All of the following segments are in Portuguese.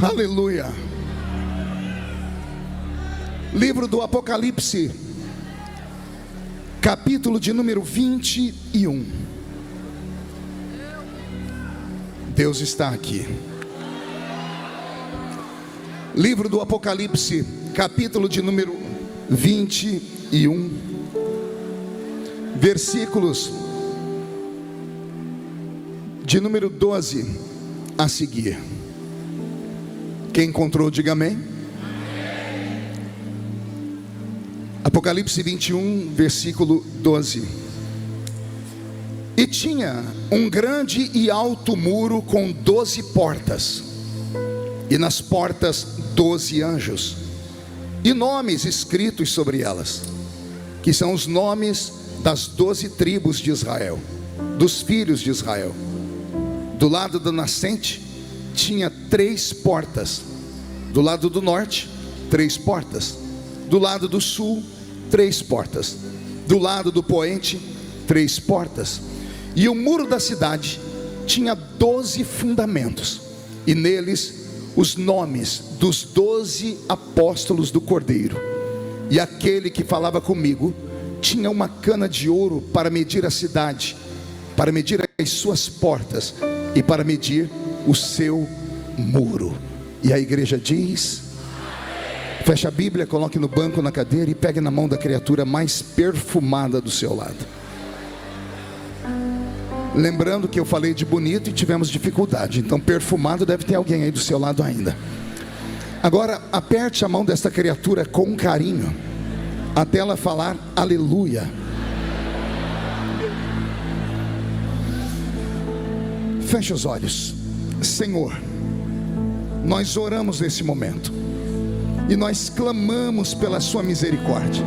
Aleluia. Livro do Apocalipse, capítulo de número 21. Deus está aqui. Livro do Apocalipse, capítulo de número 21, versículos de número 12 a seguir. Quem encontrou, diga amém. Apocalipse 21, versículo 12. E tinha um grande e alto muro com 12 portas, e nas portas 12 anjos, e nomes escritos sobre elas, que são os nomes das 12 tribos de Israel, dos filhos de Israel. Do lado da nascente tinha 3 portas, do lado do norte 3 portas, do lado do sul 3 portas, do lado do poente 3 portas. E o muro da cidade tinha 12 fundamentos, e neles os nomes dos 12 apóstolos do Cordeiro. E aquele que falava comigo tinha uma cana de ouro para medir a cidade, para medir as suas portas e para medir o seu muro. E a igreja diz: feche a Bíblia, coloque no banco, na cadeira, e pegue na mão da criatura mais perfumada do seu lado. Lembrando que eu falei de bonito e tivemos dificuldade, então perfumado deve ter alguém aí do seu lado ainda. Agora aperte a mão desta criatura com carinho, até ela falar aleluia. Feche os olhos. Senhor, nós oramos nesse momento e nós clamamos pela sua misericórdia.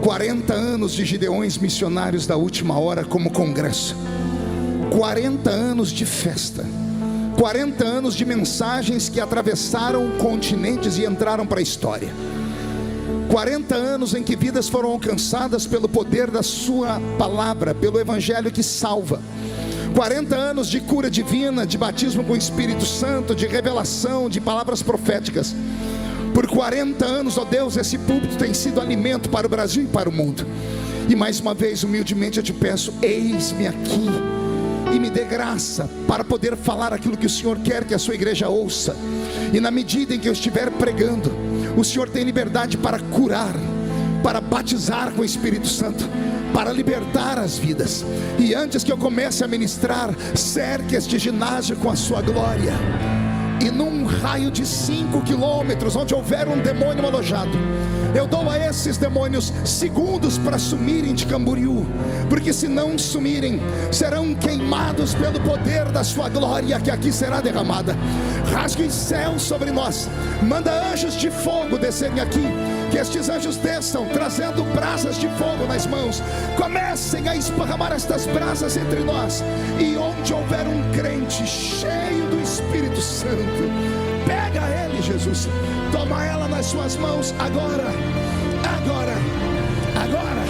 40 anos de Gideões missionários da última hora como congresso, 40 anos de festa, 40 anos de mensagens que atravessaram continentes e entraram para a história, 40 anos em que vidas foram alcançadas pelo poder da sua palavra, pelo evangelho que salva, 40 anos de cura divina, de batismo com o Espírito Santo, de revelação, de palavras proféticas. Por 40 anos, ó Deus, esse púlpito tem sido alimento para o Brasil e para o mundo. E mais uma vez, humildemente eu te peço, eis-me aqui, e me dê graça para poder falar aquilo que o Senhor quer que a sua igreja ouça. E na medida em que eu estiver pregando, o Senhor tem liberdade para curar, para batizar com o Espírito Santo, para libertar as vidas. E antes que eu comece a ministrar, cerque este ginásio com a sua glória. E num raio de 5 quilômetros, onde houver um demônio alojado, eu dou a esses demônios segundos para sumirem de Camboriú, porque se não sumirem, serão queimados pelo poder da sua glória que aqui será derramada. Rasgue os céus sobre nós, manda anjos de fogo descerem aqui, que estes anjos desçam trazendo brasas de fogo nas mãos, comecem a esparramar estas brasas entre nós. E onde houver um crente cheio do Espírito Santo, pega ele, Jesus, toma ela nas suas mãos agora, agora, agora,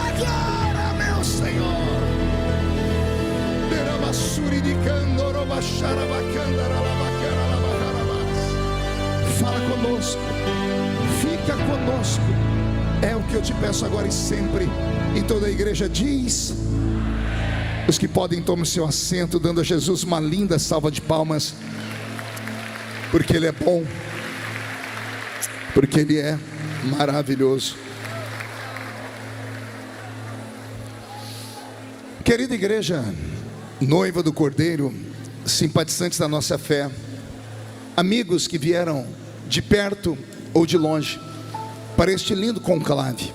agora, meu Senhor. Fala conosco, fica conosco, é o que eu te peço agora e sempre. E toda a igreja diz: os que podem, tomem seu assento, dando a Jesus uma linda salva de palmas, porque Ele é bom, porque Ele é maravilhoso. Querida igreja, noiva do Cordeiro, simpatizantes da nossa fé, amigos que vieram de perto ou de longe para este lindo conclave,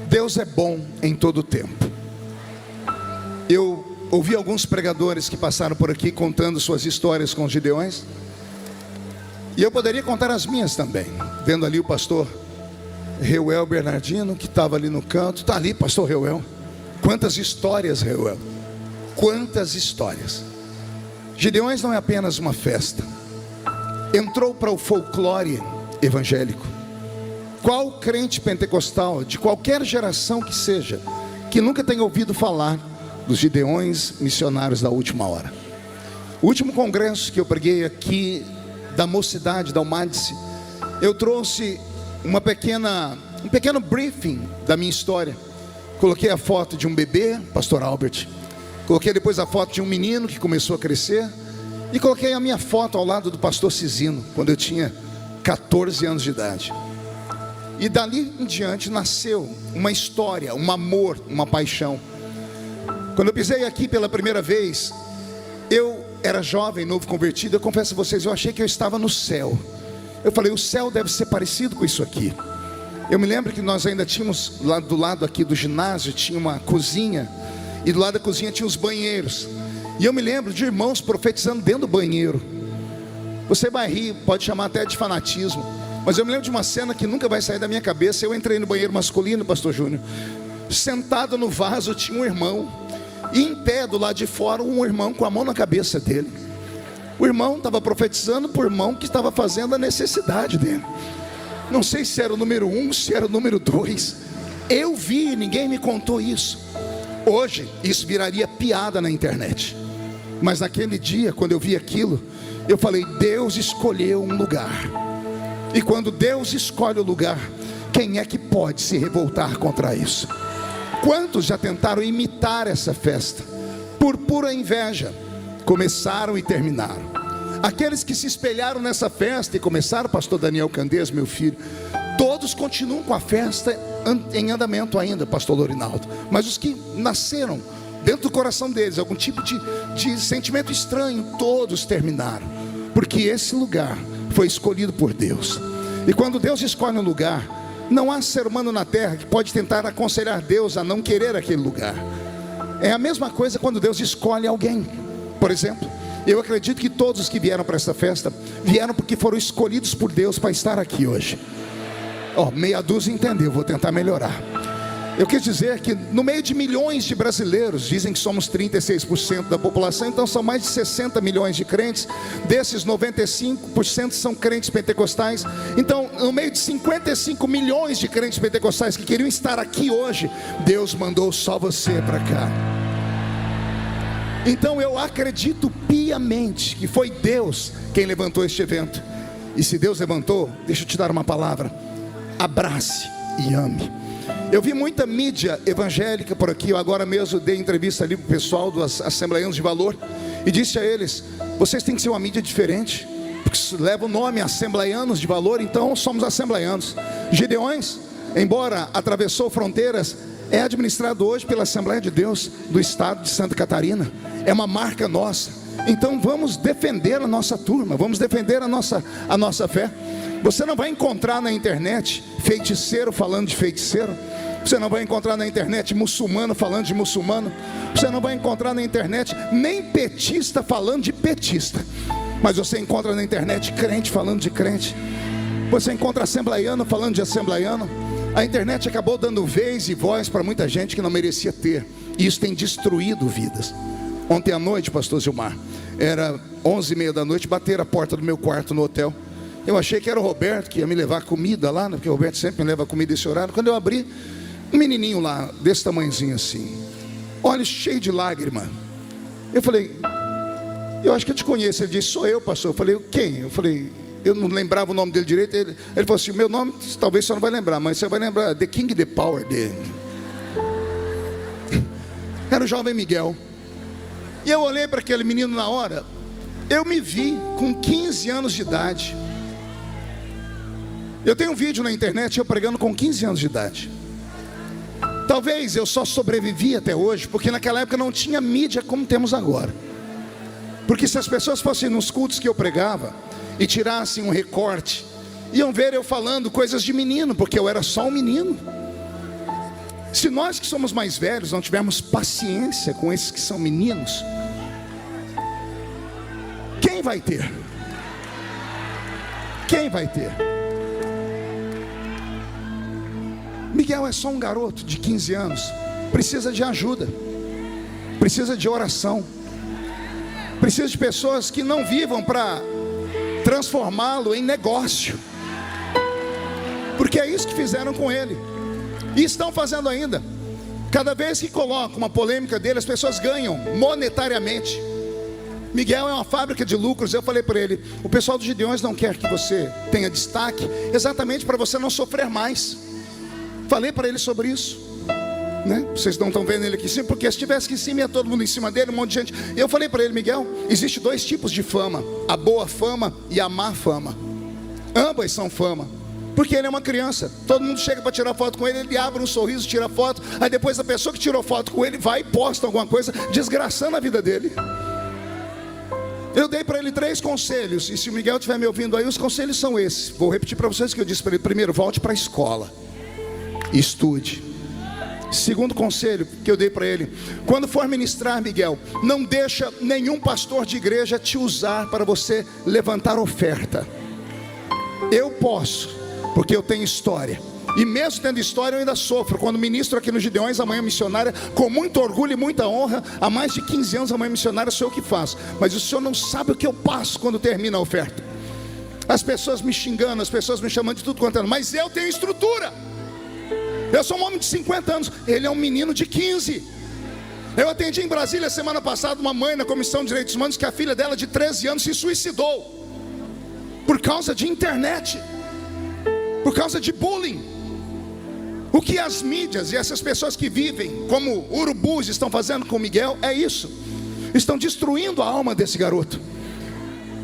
Deus é bom em todo o tempo. Eu ouvi alguns pregadores que passaram por aqui contando suas histórias com os Gideões, e eu poderia contar as minhas também, vendo ali o pastor Reuel Bernardino, que estava ali no canto. Está ali, pastor Reuel. Quantas histórias, Reuel, quantas histórias. Gideões não é apenas uma festa, entrou para o folclore evangélico. Qual crente pentecostal de qualquer geração que seja, que nunca tenha ouvido falar dos Gideões missionários da última hora? O último congresso que eu preguei aqui da mocidade, da Almadice, eu trouxe um pequeno briefing da minha história. Coloquei a foto de um bebê, pastor Albert. Coloquei depois a foto de um menino que começou a crescer. E coloquei a minha foto ao lado do pastor Cisino, quando eu tinha 14 anos de idade. E dali em diante nasceu uma história, um amor, uma paixão. Quando eu pisei aqui pela primeira vez, eu era jovem, novo convertido. Eu confesso a vocês, eu achei que eu estava no céu. Eu falei, o céu deve ser parecido com isso aqui. Eu me lembro que nós ainda tínhamos, lá do lado aqui do ginásio, tinha uma cozinha. E do lado da cozinha tinha os banheiros. E eu me lembro de irmãos profetizando dentro do banheiro. Você vai rir, pode chamar até de fanatismo, mas eu me lembro de uma cena que nunca vai sair da minha cabeça. Eu entrei no banheiro masculino, pastor Júnior. Sentado no vaso tinha um irmão. E em pé do lado de fora, um irmão com a mão na cabeça dele. O irmão estava profetizando por irmão que estava fazendo a necessidade dele. Não sei se era o número 1, se era o número 2. Eu vi, ninguém me contou isso. Hoje, isso viraria piada na internet. Mas naquele dia, quando eu vi aquilo, eu falei, Deus escolheu um lugar. E quando Deus escolhe o lugar, quem é que pode se revoltar contra isso? Quantos já tentaram imitar essa festa? Por pura inveja, começaram e terminaram. Aqueles que se espelharam nessa festa e começaram, pastor Daniel Candês, meu filho, todos continuam com a festa em andamento ainda, pastor Lorinaldo. Mas os que nasceram dentro do coração deles algum tipo de sentimento estranho, todos terminaram. Porque esse lugar foi escolhido por Deus. E quando Deus escolhe um lugar, não há ser humano na terra que pode tentar aconselhar Deus a não querer aquele lugar. É a mesma coisa quando Deus escolhe alguém. Por exemplo, eu acredito que todos os que vieram para essa festa vieram porque foram escolhidos por Deus para estar aqui hoje. Meia dúzia entendeu, vou tentar melhorar. Eu quis dizer que no meio de milhões de brasileiros, dizem que somos 36% da população, então são mais de 60 milhões de crentes. Desses 95% são crentes pentecostais. Então no meio de 55 milhões de crentes pentecostais que queriam estar aqui hoje, Deus mandou só você para cá. Então eu acredito piamente que foi Deus quem levantou este evento. E se Deus levantou, deixa eu te dar uma palavra: abrace e ame. Eu vi muita mídia evangélica por aqui. Eu agora mesmo dei entrevista ali para o pessoal dos Assembleianos de Valor e disse a eles, vocês têm que ser uma mídia diferente, porque leva o nome Assembleianos de Valor, então somos assembleianos. Gideões, embora atravessou fronteiras, é administrado hoje pela Assembleia de Deus do estado de Santa Catarina. É uma marca nossa. Então vamos defender a nossa turma, vamos defender a nossa fé. Você não vai encontrar na internet feiticeiro falando de feiticeiro. Você não vai encontrar na internet muçulmano falando de muçulmano. Você não vai encontrar na internet nem petista falando de petista. Mas você encontra na internet crente falando de crente. Você encontra assembleiano falando de assembleiano. A internet acabou dando vez e voz para muita gente que não merecia ter. E isso tem destruído vidas. Ontem à noite, pastor Gilmar, era 11h30 da noite, bateram a porta do meu quarto no hotel. Eu achei que era o Roberto que ia me levar comida lá, né? Porque o Roberto sempre me leva comida esse horário. Quando eu abri, um menininho lá, desse tamanhozinho assim, olhos cheios de lágrima. Eu falei, eu acho que eu te conheço. Ele disse, sou eu, pastor. Eu falei, quem? Eu falei, eu não lembrava o nome dele direito. Ele falou assim, meu nome talvez você não vai lembrar, mas você vai lembrar The King, The Power dele. Era o jovem Miguel. E eu olhei para aquele menino na hora. Eu me vi com 15 anos de idade. Eu tenho um vídeo na internet eu pregando com 15 anos de idade. Talvez eu só sobrevivi até hoje porque naquela época não tinha mídia como temos agora. Porque se as pessoas fossem nos cultos que eu pregava e tirassem um recorte, iam ver eu falando coisas de menino, porque eu era só um menino. Se nós que somos mais velhos não tivermos paciência com esses que são meninos, quem vai ter? Quem vai ter? Miguel é só um garoto de 15 anos, precisa de ajuda, precisa de oração, precisa de pessoas que não vivam para transformá-lo em negócio, porque é isso que fizeram com ele, e estão fazendo ainda. Cada vez que colocam uma polêmica dele, as pessoas ganham monetariamente. Miguel é uma fábrica de lucros. Eu falei para ele: o pessoal dos Gideões não quer que você tenha destaque, exatamente para você não sofrer mais. Falei para ele sobre isso, né? Vocês não estão vendo ele aqui em cima, porque se estivesse aqui em cima ia todo mundo em cima dele, um monte de gente. Eu falei para ele: Miguel, existe 2 tipos de fama: a boa fama e a má fama. Ambas são fama, porque ele é uma criança. Todo mundo chega para tirar foto com ele, ele abre um sorriso, tira foto. Aí depois a pessoa que tirou foto com ele vai e posta alguma coisa, desgraçando a vida dele. Eu dei para ele 3 conselhos, e se o Miguel estiver me ouvindo aí, os conselhos são esses. Vou repetir para vocês o que eu disse para ele. Primeiro, volte para a escola, estude. Segundo conselho que eu dei para ele: quando for ministrar, Miguel, não deixa nenhum pastor de igreja te usar para você levantar oferta. Eu posso, porque eu tenho história. E mesmo tendo história, eu ainda sofro. Quando ministro aqui no Gideões, a manhã missionária, com muito orgulho e muita honra, há mais de 15 anos a manhã missionária sou eu que faço. Mas o senhor não sabe o que eu passo quando termina a oferta. As pessoas me xingando, as pessoas me chamando de tudo quanto é. Mas eu tenho estrutura. Eu sou um homem de 50 anos, ele é um menino de 15. Eu atendi em Brasília semana passada uma mãe na Comissão de Direitos Humanos, que a filha dela de 13 anos se suicidou por causa de internet, por causa de bullying. O que as mídias e essas pessoas que vivem como urubus estão fazendo com Miguel é isso. Estão destruindo a alma desse garoto.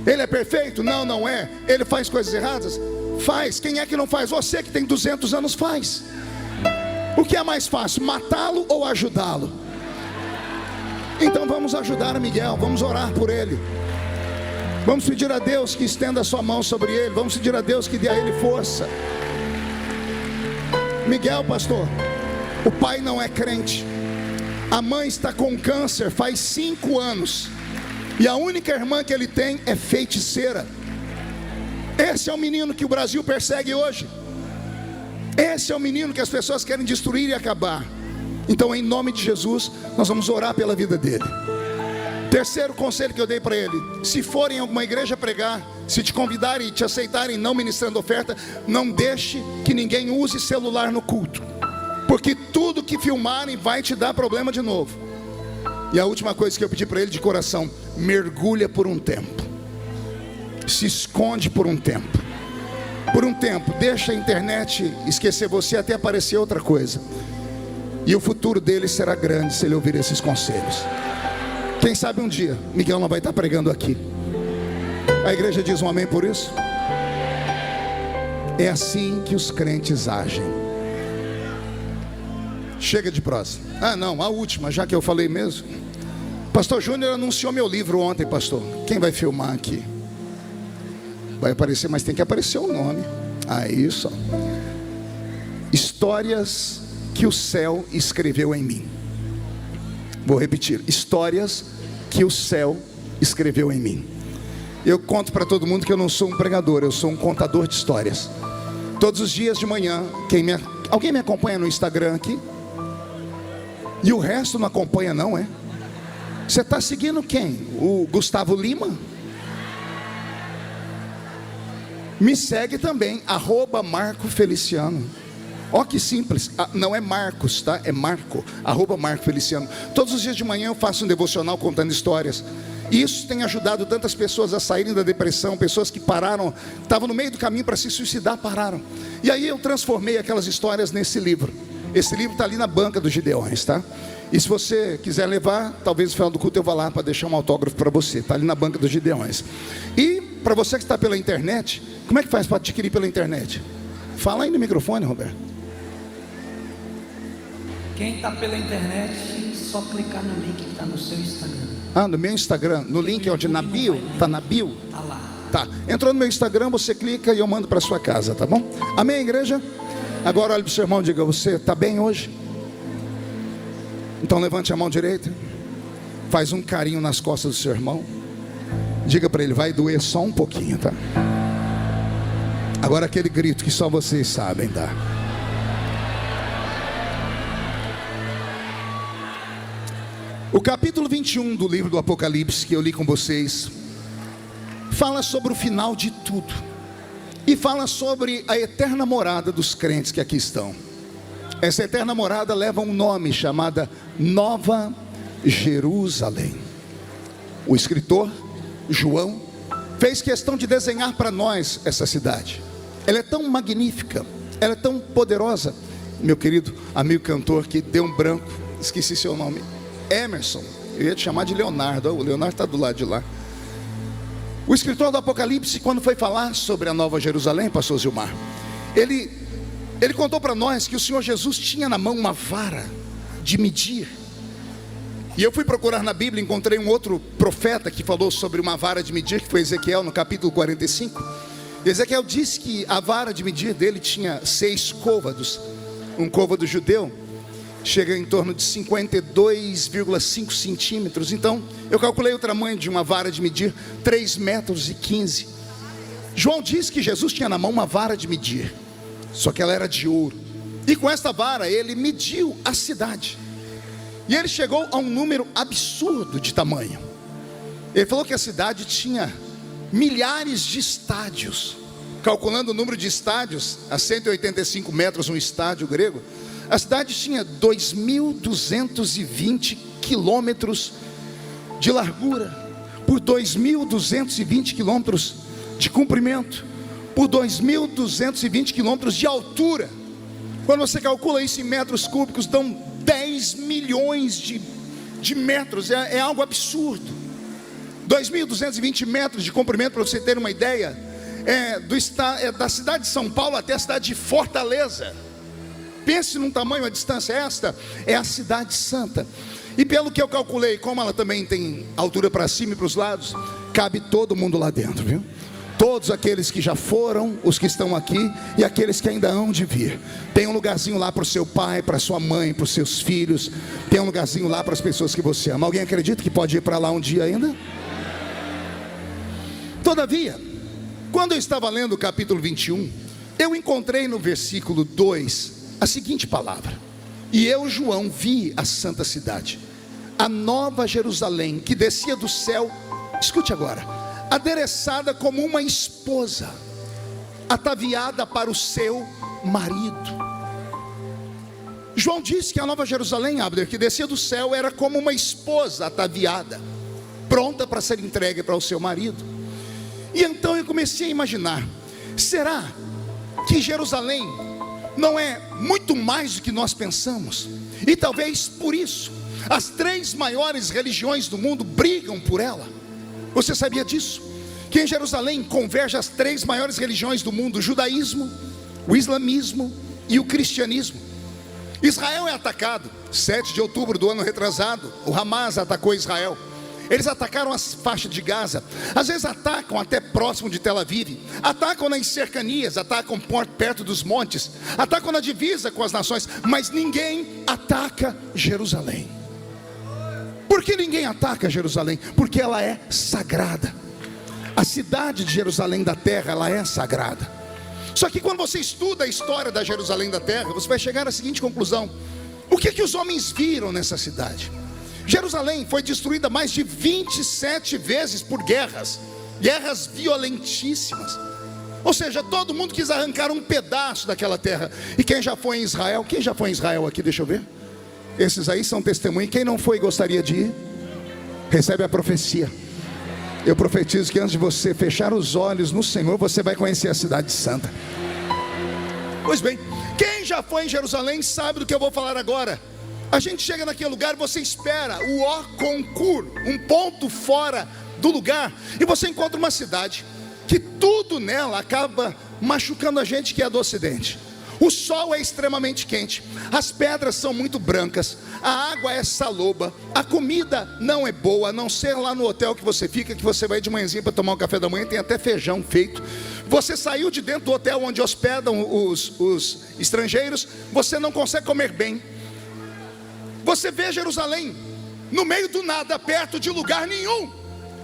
Ele é perfeito? Não, não é. Ele faz coisas erradas? Faz. Quem é que não faz? Você que tem 200 anos faz. O que é mais fácil, matá-lo ou ajudá-lo? Então vamos ajudar o Miguel, vamos orar por ele. Vamos pedir a Deus que estenda a sua mão sobre ele. Vamos pedir a Deus que dê a ele força. Miguel, pastor, o pai não é crente. A mãe está com câncer faz 5 anos. E a única irmã que ele tem é feiticeira. Esse é o menino que o Brasil persegue hoje. Esse é o menino que as pessoas querem destruir e acabar. Então, em nome de Jesus, nós vamos orar pela vida dele. Terceiro conselho que eu dei para ele: se for em alguma igreja pregar, se te convidarem e te aceitarem não ministrando oferta, não deixe que ninguém use celular no culto, porque tudo que filmarem vai te dar problema de novo. E a última coisa que eu pedi para ele de coração: mergulha por um tempo, se esconde por um tempo. Por um tempo, deixa a internet esquecer você até aparecer outra coisa. E o futuro dele será grande se ele ouvir esses conselhos. Quem sabe um dia Miguel não vai estar pregando aqui. A igreja diz um amém por isso? É assim que os crentes agem. Chega de prosa. Ah não, a última, já que eu falei mesmo. Pastor Júnior anunciou meu livro ontem, pastor. Quem vai filmar aqui? Vai aparecer, mas tem que aparecer o nome. Ah, isso. Histórias que o céu escreveu em mim. Vou repetir: histórias que o céu escreveu em mim. Eu conto para todo mundo que eu não sou um pregador, eu sou um contador de histórias. Todos os dias de manhã, alguém me acompanha no Instagram aqui? E o resto não acompanha não, é? Você está seguindo quem? O Gustavo Lima? Me segue também, @MarcoFeliciano. Ó que simples, não é Marcos, tá? É Marco, @MarcoFeliciano. Todos os dias de manhã eu faço um devocional contando histórias. E isso tem ajudado tantas pessoas a saírem da depressão. Pessoas que pararam, estavam no meio do caminho para se suicidar, pararam. E aí eu transformei aquelas histórias nesse livro. Esse livro está ali na banca dos Gideões, tá? E se você quiser levar, talvez no final do culto eu vá lá para deixar um autógrafo para você. Está ali na banca dos Gideões. E para você que está pela internet, como é que faz para adquirir pela internet? Fala aí no microfone, Roberto. Quem está pela internet, só clicar no link que está no seu Instagram. Ah, no meu Instagram, no link onde na bio, está na bio? Está lá. Tá, entrou no meu Instagram, você clica e eu mando para sua casa, tá bom? Amém, igreja? Agora olhe para o seu irmão e diga: você está bem hoje? Então levante a mão direita, faz um carinho nas costas do seu irmão, diga para ele: vai doer só um pouquinho, tá? Agora aquele grito que só vocês sabem dar. O capítulo 21 do livro do Apocalipse, que eu li com vocês, fala sobre o final de tudo. E fala sobre a eterna morada dos crentes que aqui estão. Essa eterna morada leva um nome chamada Nova Jerusalém. O escritor João fez questão de desenhar para nós essa cidade. Ela é tão magnífica, ela é tão poderosa. Meu querido amigo cantor que deu um branco, esqueci seu nome, Emerson, eu ia te chamar de Leonardo. O Leonardo está do lado de lá. O escritor do Apocalipse, quando foi falar sobre a Nova Jerusalém, pastor Zilmar, ele contou para nós que o Senhor Jesus tinha na mão uma vara de medir. E eu fui procurar na Bíblia, encontrei um outro profeta que falou sobre uma vara de medir, que foi Ezequiel, no capítulo 45. Ezequiel disse que a vara de medir dele tinha 6 côvados. Um côvado judeu chega em torno de 52,5 centímetros. Então, eu calculei o tamanho de uma vara de medir, 3,15 metros. João diz que Jesus tinha na mão uma vara de medir, só que ela era de ouro. E com esta vara ele mediu a cidade. E ele chegou a um número absurdo de tamanho. Ele falou que a cidade tinha milhares de estádios. Calculando o número de estádios, a 185 metros um estádio grego, a cidade tinha 2.220 quilômetros de largura, por 2.220 quilômetros de comprimento, por 2.220 quilômetros de altura. Quando você calcula isso em metros cúbicos, dão 10 milhões de metros, é algo absurdo. 2.220 metros de comprimento, para você ter uma ideia, da cidade de São Paulo até a cidade de Fortaleza. Pense num tamanho, a distância esta é a cidade santa. E pelo que eu calculei, como ela também tem altura para cima e para os lados, cabe todo mundo lá dentro, viu? Todos aqueles que já foram, os que estão aqui e aqueles que ainda hão de vir. Tem um lugarzinho lá para o seu pai, para sua mãe, para os seus filhos. Tem um lugarzinho lá para as pessoas que você ama. Alguém acredita que pode ir para lá um dia ainda? Todavia, quando eu estava lendo o capítulo 21, eu encontrei no versículo 2 a seguinte palavra: e eu, João, vi a santa cidade, a nova Jerusalém, que descia do céu, escute agora, adereçada como uma esposa, ataviada para o seu marido. João disse que a nova Jerusalém, Abner, que descia do céu, era como uma esposa ataviada, pronta para ser entregue para o seu marido. E então eu comecei a imaginar, será que Jerusalém não é muito mais do que nós pensamos? E talvez por isso as 3 maiores religiões do mundo brigam por ela. Você sabia disso? Que em Jerusalém converge as 3 maiores religiões do mundo: o judaísmo, o islamismo e o cristianismo. Israel é atacado. 7 de outubro do ano retrasado, o Hamas atacou Israel. Eles atacaram as faixas de Gaza. Às vezes atacam até próximo de Tel Aviv, atacam nas cercanias, atacam perto dos montes, atacam na divisa com as nações, mas ninguém ataca Jerusalém. Por que ninguém ataca Jerusalém? Porque ela é sagrada. A cidade de Jerusalém da terra, ela é sagrada. Só que quando você estuda a história da Jerusalém da terra, você vai chegar à seguinte conclusão: o que os homens viram nessa cidade? Jerusalém foi destruída mais de 27 vezes por guerras violentíssimas. Ou seja, todo mundo quis arrancar um pedaço daquela terra. E quem já foi em Israel? Quem já foi em Israel aqui? Deixa eu ver. Esses aí são testemunhos. Quem não foi e gostaria de ir, recebe a profecia. Eu profetizo que antes de você fechar os olhos no Senhor, você vai conhecer a cidade santa. Pois bem, quem já foi em Jerusalém sabe do que eu vou falar agora. A gente chega naquele lugar e você espera o concurso, um ponto fora do lugar, e você encontra uma cidade que tudo nela acaba machucando a gente que é do ocidente. O sol é extremamente quente, as pedras são muito brancas, a água é saloba, a comida não é boa, a não ser lá no hotel que você fica, que você vai de manhãzinha para tomar um café da manhã, tem até feijão feito. Você saiu de dentro do hotel onde hospedam os estrangeiros, você não consegue comer bem. Você vê Jerusalém no meio do nada, perto de lugar nenhum,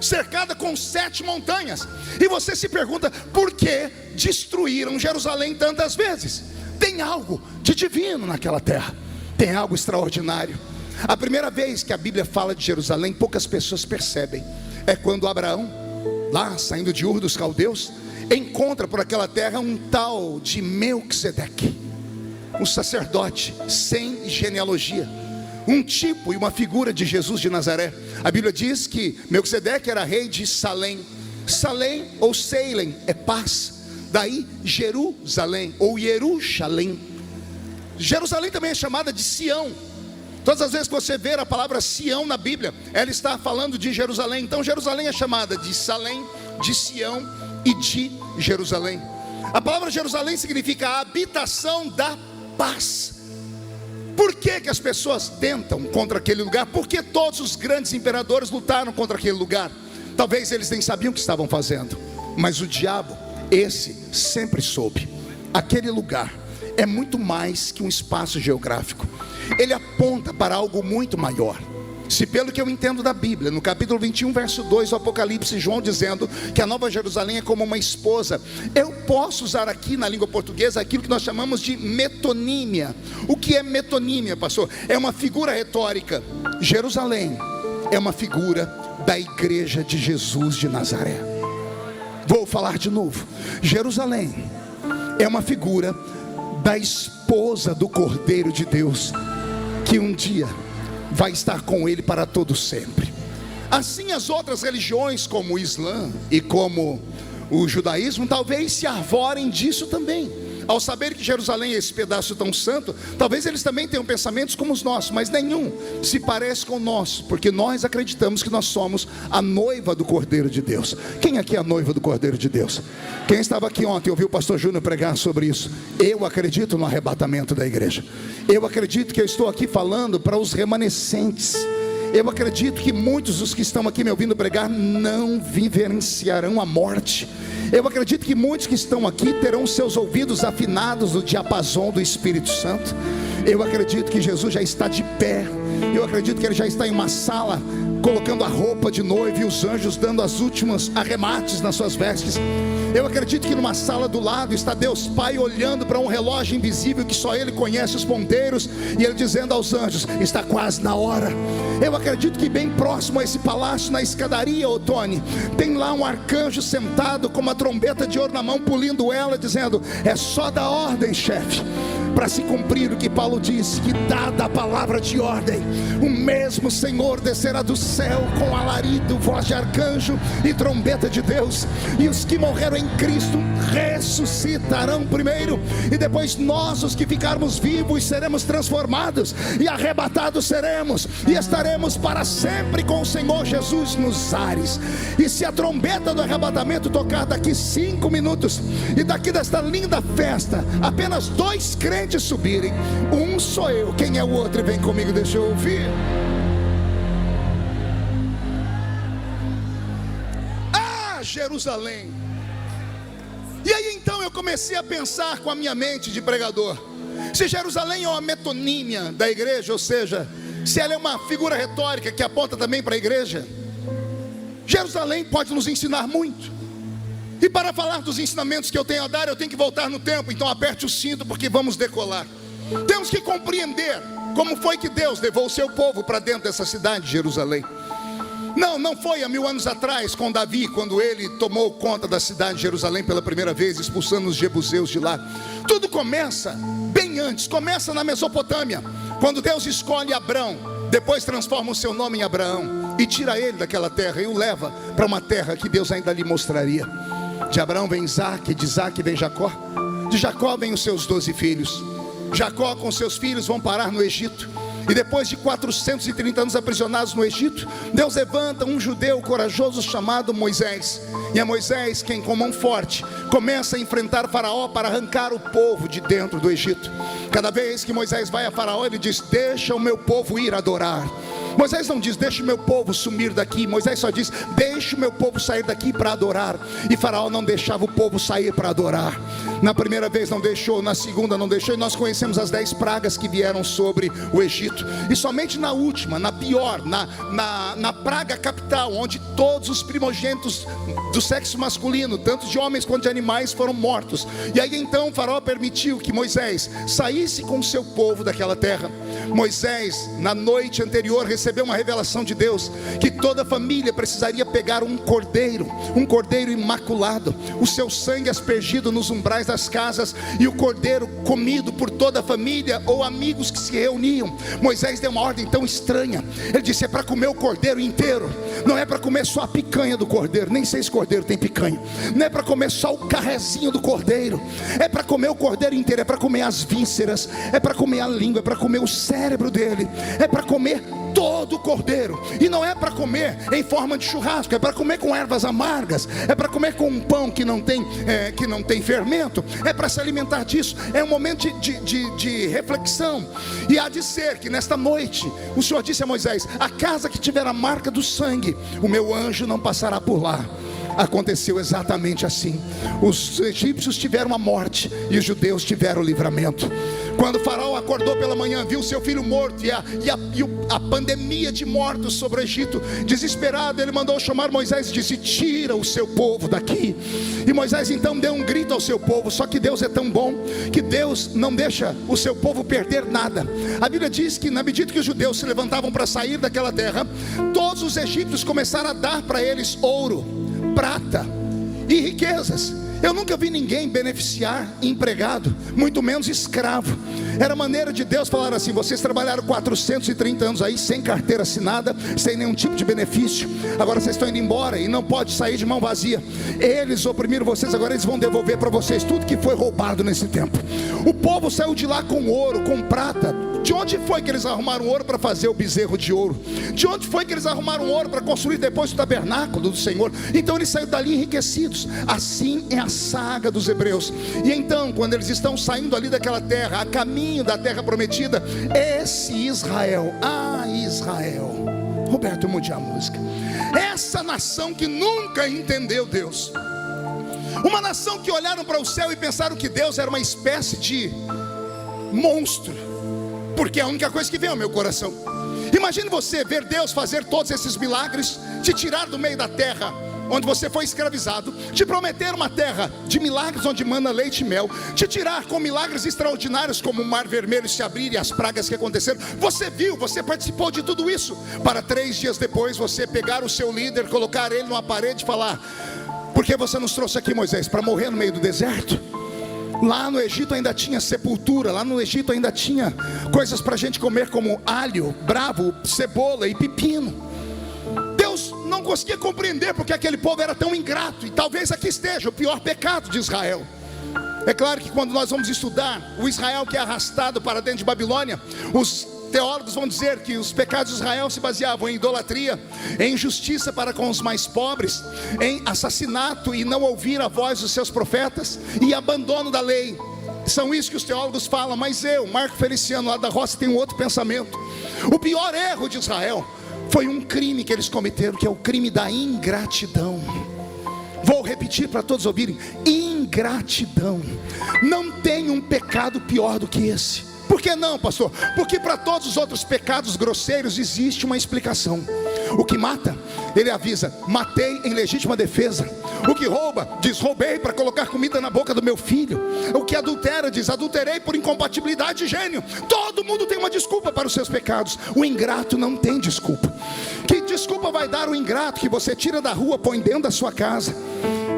cercada com 7 montanhas, e você se pergunta, por que destruíram Jerusalém tantas vezes? Tem algo de divino naquela terra, tem algo extraordinário. A primeira vez que a Bíblia fala de Jerusalém, poucas pessoas percebem, é quando Abraão, lá saindo de Ur dos Caldeus, encontra por aquela terra um tal de Melquisedeque, um sacerdote sem genealogia, um tipo e uma figura de Jesus de Nazaré. A Bíblia diz que Melquisedeque era rei de Salém. Salém ou Seilem é paz. Daí Jerusalém ou Jerusalém. Jerusalém também é chamada de Sião. Todas as vezes que você ver a palavra Sião na Bíblia, ela está falando de Jerusalém. Então Jerusalém é chamada de Salém, de Sião e de Jerusalém. A palavra Jerusalém significa a habitação da paz. Por que que as pessoas tentam contra aquele lugar? Porque todos os grandes imperadores lutaram contra aquele lugar. Talvez eles nem sabiam o que estavam fazendo, mas o diabo, esse sempre soube. Aquele lugar é muito mais que um espaço geográfico. Ele aponta para algo muito maior. Se pelo que eu entendo da Bíblia, no capítulo 21, verso 2 do Apocalipse, João dizendo que a Nova Jerusalém é como uma esposa. Eu posso usar aqui na língua portuguesa aquilo que nós chamamos de metonímia. O que é metonímia, pastor? É uma figura retórica. Jerusalém é uma figura da igreja de Jesus de Nazaré. Vou falar de novo. Jerusalém é uma figura da esposa do Cordeiro de Deus, que um dia vai estar com ele para todo sempre. Assim as outras religiões, como o Islã e como o judaísmo, talvez se arvorem disso também. Ao saber que Jerusalém é esse pedaço tão santo, talvez eles também tenham pensamentos como os nossos, mas nenhum se parece com o nosso, porque nós acreditamos que nós somos a noiva do Cordeiro de Deus. Quem aqui é a noiva do Cordeiro de Deus? Quem estava aqui ontem ouviu o pastor Júnior pregar sobre isso? Eu acredito no arrebatamento da igreja. Eu acredito que eu estou aqui falando para os remanescentes. Eu acredito que muitos dos que estão aqui me ouvindo pregar não vivenciarão a morte. Eu acredito que muitos que estão aqui terão seus ouvidos afinados no diapasão do Espírito Santo. Eu acredito que Jesus já está de pé. Eu acredito que Ele já está em uma sala, colocando a roupa de noiva e os anjos dando as últimas arremates nas suas vestes. Eu acredito que numa sala do lado está Deus Pai olhando para um relógio invisível que só Ele conhece os ponteiros, e Ele dizendo aos anjos: está quase na hora. Eu acredito que bem próximo a esse palácio, na escadaria, Tony, tem lá um arcanjo sentado com uma trombeta de ouro na mão, pulindo ela, dizendo: é só dar ordem, chefe, para se cumprir o que Paulo disse, que dada a palavra de ordem, o mesmo Senhor descerá do céu com alarido, voz de arcanjo e trombeta de Deus, e os que morreram em Cristo ressuscitarão primeiro, e depois nós, os que ficarmos vivos, seremos transformados e arrebatados seremos, e estaremos para sempre com o Senhor Jesus nos ares. E se a trombeta do arrebatamento tocar daqui 5 minutos, e daqui desta linda festa apenas 2 crentes subirem, um sou eu, quem é o outro? Vem comigo, deixa eu ouvir. Jerusalém. E aí então eu comecei a pensar com a minha mente de pregador: se Jerusalém é uma metonímia da igreja, ou seja, se ela é uma figura retórica que aponta também para a igreja, Jerusalém pode nos ensinar muito. E para falar dos ensinamentos que eu tenho a dar, eu tenho que voltar no tempo. Então aperte o cinto, porque vamos decolar. Temos que compreender como foi que Deus levou o seu povo para dentro dessa cidade de Jerusalém. Não foi há 1000 anos atrás com Davi, quando ele tomou conta da cidade de Jerusalém pela primeira vez, expulsando os jebuseus de lá. Tudo começa bem antes, começa na Mesopotâmia, quando Deus escolhe Abrão, depois transforma o seu nome em Abraão e tira ele daquela terra e o leva para uma terra que Deus ainda lhe mostraria. De Abraão vem Isaac, de Isaac vem Jacó, de Jacó vem os seus 12 filhos. Jacó com seus filhos vão parar no Egito. E depois de 430 anos aprisionados no Egito, Deus levanta um judeu corajoso chamado Moisés. E é Moisés quem, com mão forte, começa a enfrentar Faraó para arrancar o povo de dentro do Egito. Cada vez que Moisés vai a Faraó, ele diz: deixa o meu povo ir adorar. Moisés não diz: deixa o meu povo sumir daqui. Moisés só diz: deixa o meu povo sair daqui para adorar. E Faraó não deixava o povo sair para adorar. Na primeira vez não deixou, na segunda não deixou. E nós conhecemos as 10 pragas que vieram sobre o Egito. E somente na última, na pior, na praga capital, onde todos os primogênitos do sexo masculino, tanto de homens quanto de animais, foram mortos. E aí então Faraó permitiu que Moisés saísse com o seu povo daquela terra. Moisés, na noite anterior, recebeu uma revelação de Deus, que toda família precisaria pegar um cordeiro imaculado, o seu sangue aspergido nos umbrais das casas, e o cordeiro comido por toda a família ou amigos que se reuniam. Moisés deu uma ordem tão estranha. Ele disse: é para comer o cordeiro inteiro, não é para comer só a picanha do cordeiro, nem sei se cordeiro tem picanha, não é para comer só o carrezinho do cordeiro, é para comer o cordeiro inteiro, é para comer as vísceras, é para comer a língua, é para comer o cérebro dele, é para comer todo o cordeiro. E não é para comer em forma de churrasco, é para comer com ervas amargas, é para comer com um pão que não tem fermento, é para se alimentar disso. É um momento de reflexão. E há de ser que nesta noite o Senhor disse a Moisés: a casa que tiver a marca do sangue, o meu anjo não passará por lá. Aconteceu exatamente assim. Os egípcios tiveram a morte e os judeus tiveram o livramento. Quando o faraó acordou pela manhã, viu seu filho morto e a pandemia de mortos sobre o Egito, desesperado, ele mandou chamar Moisés e disse: tira o seu povo daqui. E Moisés então deu um grito ao seu povo. Só que Deus é tão bom que Deus não deixa o seu povo perder nada. A Bíblia diz que na medida que os judeus se levantavam para sair daquela terra, todos os egípcios começaram a dar para eles ouro, prata e riquezas. Eu nunca vi ninguém beneficiar empregado, muito menos escravo. Era maneira de Deus falar assim: vocês trabalharam 430 anos aí sem carteira assinada, sem nenhum tipo de benefício, agora vocês estão indo embora e não pode sair de mão vazia. Eles oprimiram vocês, agora eles vão devolver para vocês tudo que foi roubado nesse tempo. O povo saiu de lá com ouro, com prata. De onde foi que eles arrumaram ouro para fazer o bezerro de ouro? De onde foi que eles arrumaram ouro para construir depois o tabernáculo do Senhor? Então eles saíram dali enriquecidos. Assim é a saga dos hebreus. E então, quando eles estão saindo ali daquela terra, a caminho da terra prometida, esse Israel, Israel, Roberto, eu mudei a música. Essa nação que nunca entendeu Deus, uma nação que olharam para o céu e pensaram que Deus era uma espécie de monstro, porque é a única coisa que vem ao meu coração. Imagine você ver Deus fazer todos esses milagres, te tirar do meio da terra onde você foi escravizado, te prometer uma terra de milagres onde mana leite e mel, te tirar com milagres extraordinários como o mar vermelho se abrir e as pragas que aconteceram. Você viu, você participou de tudo isso, para 3 dias depois você pegar o seu líder, colocar ele numa parede e falar: por que você nos trouxe aqui, Moisés? Para morrer no meio do deserto? Lá no Egito ainda tinha sepultura, lá no Egito ainda tinha coisas para a gente comer como alho, bravo, cebola e pepino. Deus não conseguia compreender porque aquele povo era tão ingrato. E talvez aqui esteja o pior pecado de Israel. É claro que quando nós vamos estudar o Israel que é arrastado para dentro de Babilônia, os teólogos vão dizer que os pecados de Israel se baseavam em idolatria, em injustiça para com os mais pobres, em assassinato e não ouvir a voz dos seus profetas e abandono da lei. São isso que os teólogos falam. Mas eu, Marco Feliciano lá da Roça, tenho outro pensamento. O pior erro de Israel foi um crime que eles cometeram, que é o crime da ingratidão. Vou repetir para todos ouvirem: ingratidão. Não tem um pecado pior do que esse. Por que não, pastor? Porque para todos os outros pecados grosseiros existe uma explicação. O que mata, ele avisa: matei em legítima defesa. O que rouba, diz: roubei para colocar comida na boca do meu filho. O que adultera, diz: adulterei por incompatibilidade de gênio. Todo mundo tem uma desculpa para os seus pecados. O ingrato não tem desculpa. Que desculpa vai dar o ingrato que você tira da rua, põe dentro da sua casa?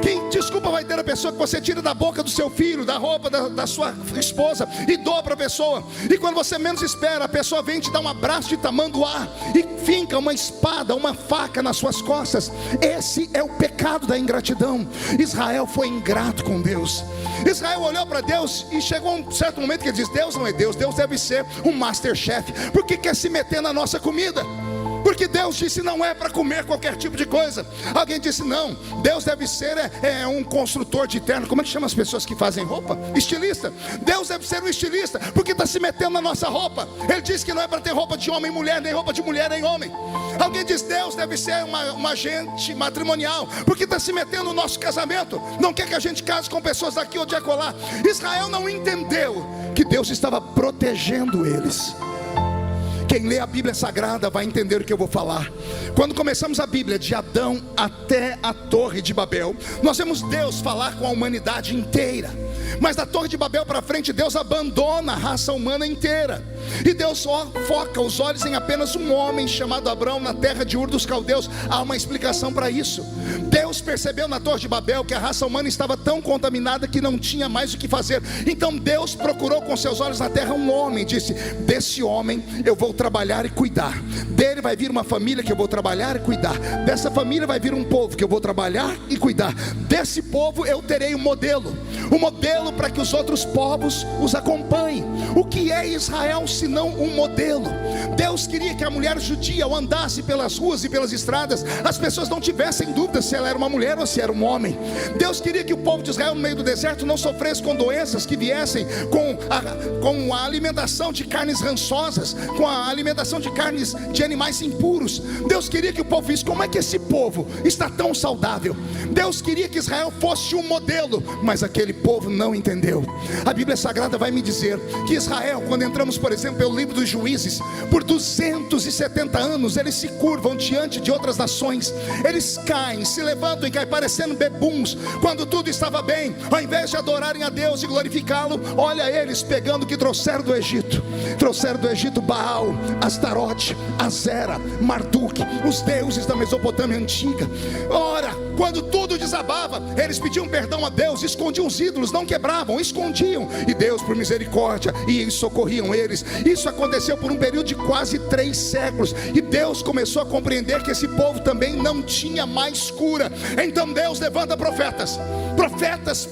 Que desculpa vai ter a pessoa que você tira da boca do seu filho, da roupa da sua esposa e doa para a pessoa? E quando você menos espera, a pessoa vem te dar um abraço de tamanduá e finca uma espada, uma faca nas suas costas. Esse é o pecado da ingratidão. Israel foi ingrato com Deus. Israel olhou para Deus e chegou a um certo momento que ele diz: Deus não é Deus, Deus deve ser um Masterchef, porque quer se meter na nossa comida. Porque Deus disse: não é para comer qualquer tipo de coisa. Alguém disse: não, Deus deve ser um construtor de terno. Como é que chama as pessoas que fazem roupa? Estilista. Deus deve ser um estilista, porque está se metendo na nossa roupa. Ele disse que não é para ter roupa de homem em mulher, nem roupa de mulher em homem. Alguém diz: Deus deve ser uma agente matrimonial, porque está se metendo no nosso casamento. Não quer que a gente case com pessoas daqui ou de acolá. Israel não entendeu que Deus estava protegendo eles. Quem lê a Bíblia Sagrada vai entender o que eu vou falar. Quando começamos a Bíblia, de Adão até a Torre de Babel, nós vemos Deus falar com a humanidade inteira. Mas da Torre de Babel para frente, Deus abandona a raça humana inteira. E Deus só foca os olhos em apenas um homem chamado Abrão, na terra de Ur dos Caldeus. Há uma explicação para isso. Deus percebeu na Torre de Babel que a raça humana estava tão contaminada que não tinha mais o que fazer. Então Deus procurou com seus olhos na terra um homem e disse: desse homem eu vou trabalhar e cuidar. Dele vai vir uma família que eu vou trabalhar e cuidar. Dessa família vai vir um povo que eu vou trabalhar e cuidar. Desse povo eu terei um modelo para que os outros povos os acompanhem. O que é Israel senão um modelo? Deus queria que a mulher judia, ao andasse pelas ruas e pelas estradas, as pessoas não tivessem dúvida se ela era uma mulher ou se era um homem. Deus queria que o povo de Israel no meio do deserto não sofresse com doenças que viessem com a alimentação de carnes rançosas, com a alimentação de carnes de animais impuros. Deus queria que o povo visse como é que esse povo está tão saudável. Deus queria que Israel fosse um modelo, mas aquele povo não entendeu. A Bíblia Sagrada vai me dizer que Israel, quando entramos por exemplo pelo livro dos Juízes, por 270 anos eles se curvam diante de outras nações, eles caem, se levantam e caem parecendo bebuns. Quando tudo estava bem, ao invés de adorarem a Deus e glorificá-lo, olha eles pegando o que trouxeram do Egito. Trouxeram do Egito Baal, Astarote, Azera, Marduk, os deuses da Mesopotâmia antiga. Ora, quando tudo desabava, eles pediam perdão a Deus, escondiam os ídolos, não quebravam, escondiam, e Deus por misericórdia e socorriam eles. Isso aconteceu por um período de quase 3 séculos, e Deus começou a compreender que esse povo também não tinha mais cura. Então Deus levanta profetas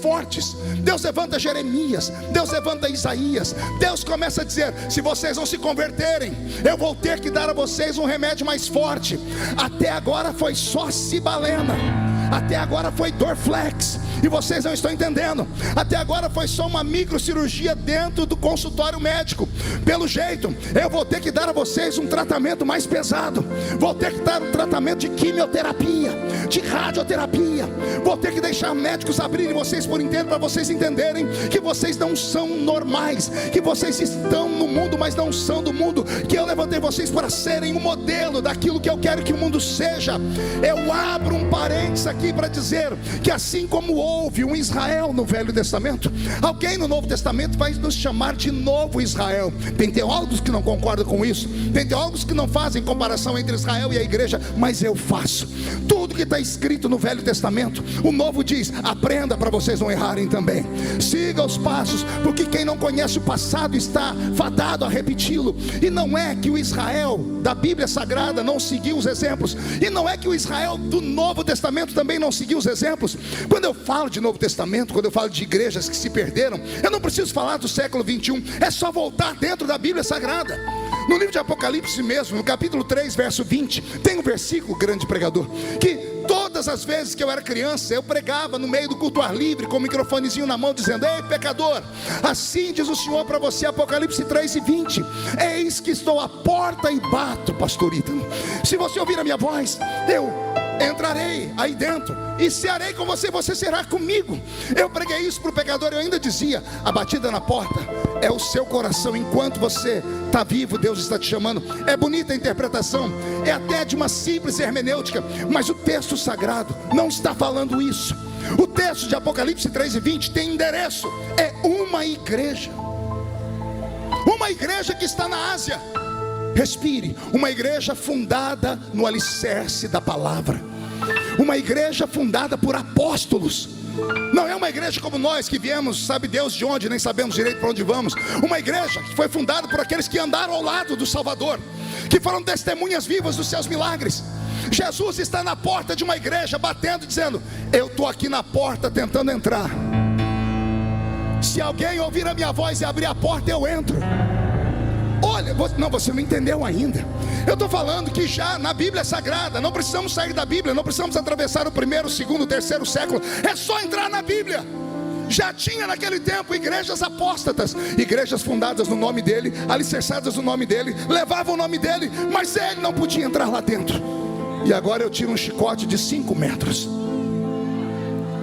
fortes. Deus levanta Jeremias, Deus levanta Isaías. Deus começa a dizer: se vocês não se converterem, eu vou ter que dar a vocês um remédio mais forte. Até agora foi só Cibalena, até agora foi Dorflex, e vocês não estão entendendo. Até agora foi só uma microcirurgia dentro do consultório médico. Pelo jeito, eu vou ter que dar a vocês um tratamento mais pesado. Vou ter que dar um tratamento de quimioterapia, de radioterapia. Vou ter que deixar médicos abrirem vocês por inteiro, para vocês entenderem que vocês não são normais, que vocês estão no mundo, mas não são do mundo. Que eu levantei vocês para serem um modelo daquilo que eu quero que o mundo seja. Eu abro um parênteses aqui para dizer que assim como houve um Israel no Velho Testamento, alguém no Novo Testamento vai nos chamar de novo Israel. Tem teólogos que não concordam com isso, tem teólogos que não fazem comparação entre Israel e a igreja, mas eu faço. Tudo que está escrito no Velho Testamento, o Novo diz: aprenda para vocês não errarem também. Siga os passos, porque quem não conhece o passado está fadado a repeti-lo. E não é que o Israel da Bíblia Sagrada não seguiu os exemplos, e não é que o Israel do Novo Testamento também não seguiu os exemplos. Quando eu falo de Novo Testamento, quando eu falo de igrejas que se perderam, eu não preciso falar do século 21, é só voltar dentro da Bíblia Sagrada. No livro de Apocalipse mesmo, no capítulo 3, verso 20, tem um versículo, grande pregador, que todas as vezes que eu era criança, eu pregava no meio do culto ar livre, com o microfonezinho na mão, dizendo: ei pecador, assim diz o Senhor para você, Apocalipse 3 e 20, eis que estou à porta e bato, pastor Ítalo. Se você ouvir a minha voz, eu entrarei aí dentro e cearei com você, você será comigo. Eu preguei isso para o pecador. Eu ainda dizia: a batida na porta é o seu coração. Enquanto você está vivo, Deus está te chamando. É bonita a interpretação, é até de uma simples hermenêutica, mas o texto sagrado não está falando isso. O texto de Apocalipse 3 e 20 tem endereço, é uma igreja que está na Ásia. Respire, uma igreja fundada no alicerce da palavra, uma igreja fundada por apóstolos. Não é uma igreja como nós que viemos, sabe Deus de onde, nem sabemos direito para onde vamos. Uma igreja que foi fundada por aqueles que andaram ao lado do Salvador, que foram testemunhas vivas dos seus milagres. Jesus está na porta de uma igreja, batendo, dizendo: eu estou aqui na porta tentando entrar. Se alguém ouvir a minha voz e abrir a porta, eu entro. Olha, você não entendeu ainda. Eu estou falando que já na Bíblia Sagrada, não precisamos sair da Bíblia, não precisamos atravessar o 1º, 2º, 3º século, é só entrar na Bíblia. Já tinha naquele tempo igrejas apóstatas, igrejas fundadas no nome dele, alicerçadas no nome dele, levavam o nome dele, mas ele não podia entrar lá dentro. E agora eu tiro um chicote de 5 metros.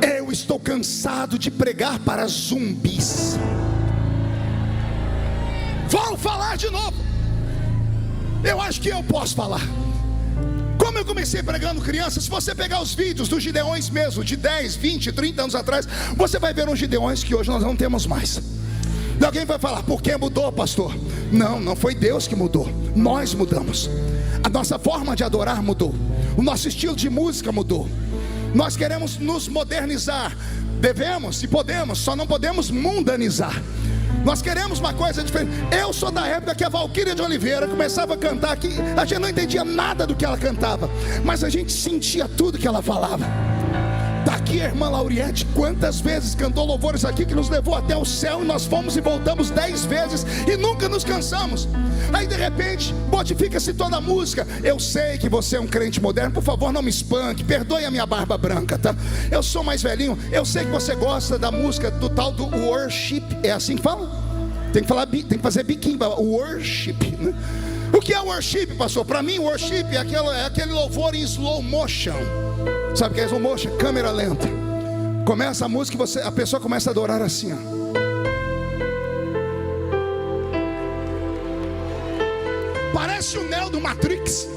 Eu estou cansado de pregar para zumbis. Vou falar de novo. Eu acho que eu posso falar. Como eu comecei pregando crianças, se você pegar os vídeos dos Gideões mesmo, de 10, 20, 30 anos atrás, você vai ver uns Gideões que hoje nós não temos mais. E alguém vai falar, por que mudou, pastor? Não foi Deus que mudou, nós mudamos. A nossa forma de adorar mudou, o nosso estilo de música mudou. Nós queremos nos modernizar, devemos e podemos, só não podemos mundanizar. Nós queremos uma coisa diferente. Eu sou da época que a Valquíria de Oliveira começava a cantar aqui, a gente não entendia nada do que ela cantava, mas a gente sentia tudo que ela falava. Daqui a irmã Lauriette, quantas vezes cantou louvores aqui que nos levou até o céu, e nós fomos e voltamos 10 vezes e nunca nos cansamos. Aí de repente modifica-se toda a música. Eu sei que você é um crente moderno, por favor não me espanque, perdoe a minha barba branca, tá? Eu sou mais velhinho, eu sei que você gosta da música do tal do worship. É assim que fala? Tem que fazer biquinho, worship, né? O que é worship, pastor? Para mim worship é aquele louvor em slow motion. Sabe o que é slow motion? Câmera lenta. Começa a música e a pessoa começa a adorar assim, ó. Parece o Neo do Matrix.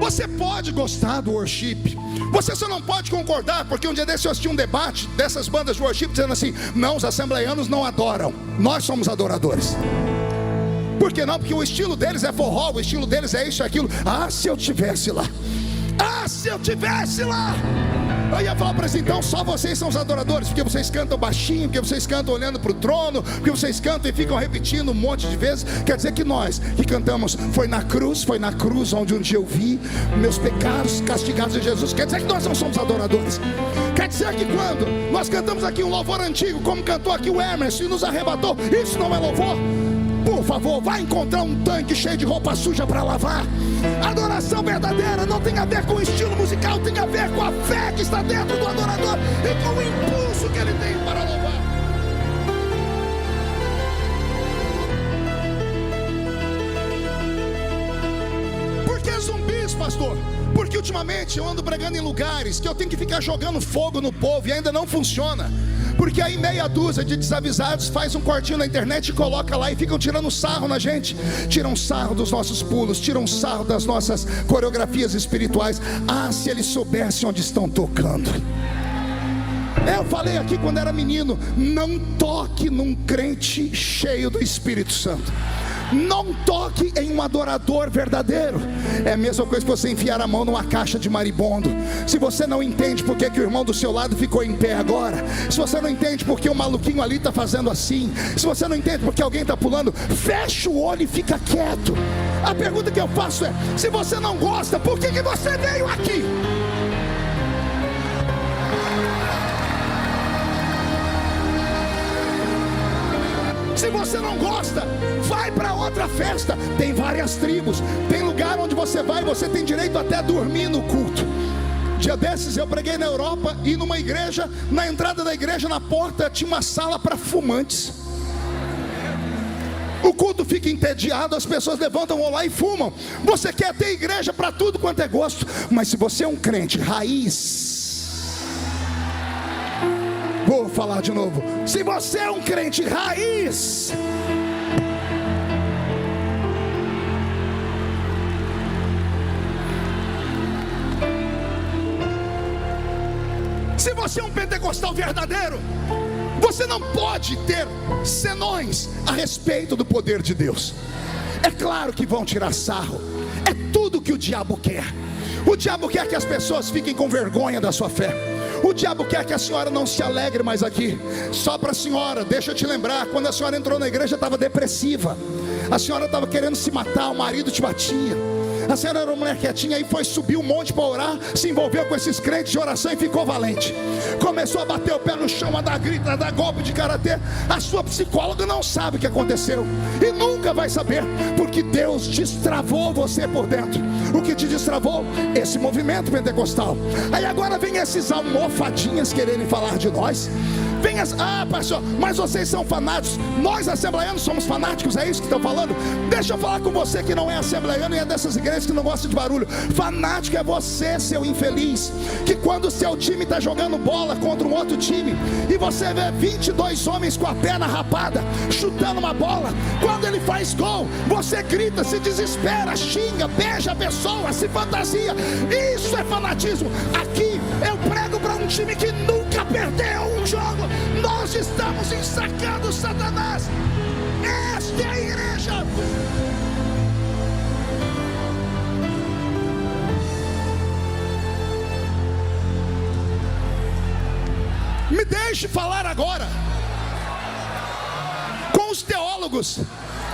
Você pode gostar do worship, você só não pode concordar, porque um dia desse eu assisti um debate dessas bandas de worship dizendo assim: não, os assembleianos não adoram, nós somos adoradores. Por que não? Porque o estilo deles é forró, o estilo deles é isso e aquilo. Ah, se eu tivesse lá, ah, se eu tivesse lá. Eu ia falar para eles, então só vocês são os adoradores, porque vocês cantam baixinho, porque vocês cantam olhando para o trono, porque vocês cantam e ficam repetindo um monte de vezes. Quer dizer que nós que cantamos, foi na cruz onde um dia eu vi meus pecados castigados em Jesus. Quer dizer que nós não somos adoradores. Quer dizer que quando nós cantamos aqui um louvor antigo, como cantou aqui o Emerson e nos arrebatou, isso não é louvor? Por favor, vai encontrar um tanque cheio de roupa suja para lavar. Adoração verdadeira não tem a ver com o estilo musical, tem a ver com a fé que está dentro do adorador e com o impulso que ele tem para louvar. Por que zumbis, pastor? Porque ultimamente eu ando pregando em lugares que eu tenho que ficar jogando fogo no povo e ainda não funciona. Porque aí meia dúzia de desavisados faz um cortinho na internet e coloca lá e ficam tirando sarro na gente. Tiram sarro dos nossos pulos, tiram sarro das nossas coreografias espirituais. Ah, se eles soubessem onde estão tocando. Eu falei aqui quando era menino, não toque num crente cheio do Espírito Santo. Não toque em um adorador verdadeiro. É a mesma coisa que você enfiar a mão numa caixa de maribondo. Se você não entende porque que o irmão do seu lado ficou em pé agora, se você não entende porque o maluquinho ali está fazendo assim, se você não entende porque alguém está pulando, fecha o olho e fica quieto. A pergunta que eu faço é: se você não gosta, por que você veio aqui? Se você não gosta, vai para outra festa. Tem várias tribos, tem lugar onde você vai, você tem direito até a dormir no culto. Dia desses eu preguei na Europa e numa igreja, na entrada da igreja, na porta, tinha uma sala para fumantes. O culto fica entediado, as pessoas levantam, vão lá e fumam. Você quer ter igreja para tudo quanto é gosto, mas se você é um crente raiz, vou falar de novo, se você é um crente raiz, se você é um pentecostal verdadeiro, você não pode ter senões a respeito do poder de Deus. É claro que vão tirar sarro, é tudo que o diabo quer. O diabo quer que as pessoas fiquem com vergonha da sua fé. O diabo quer que a senhora não se alegre mais aqui. Só para a senhora, deixa eu te lembrar, quando a senhora entrou na igreja estava depressiva, a senhora estava querendo se matar, o marido te batia, a senhora era uma mulher quietinha, aí foi subir um monte para orar, se envolveu com esses crentes de oração e ficou valente. Começou a bater o pé no chão, a dar grito, a dar golpe de karatê. A sua psicóloga não sabe o que aconteceu e nunca vai saber, porque Deus destravou você por dentro. O que te destravou? Esse movimento pentecostal. Aí agora vem esses almofadinhas quererem falar de nós. pastor, mas vocês são fanáticos. Nós assembleianos somos fanáticos, é isso que estão falando? Deixa eu falar com você que não é assembleiano e é dessas igrejas que não gosta de barulho. Fanático é você, seu infeliz, que quando o seu time está jogando bola contra um outro time, e você vê 22 homens com a perna rapada, chutando uma bola, quando ele faz gol, você grita, se desespera, xinga, beija a pessoa, se fantasia. Isso é fanatismo. Aqui eu prego para um time que nunca perdeu um jogo. Nós estamos ensacando Satanás. Esta é a igreja. Me deixe falar agora com os teólogos.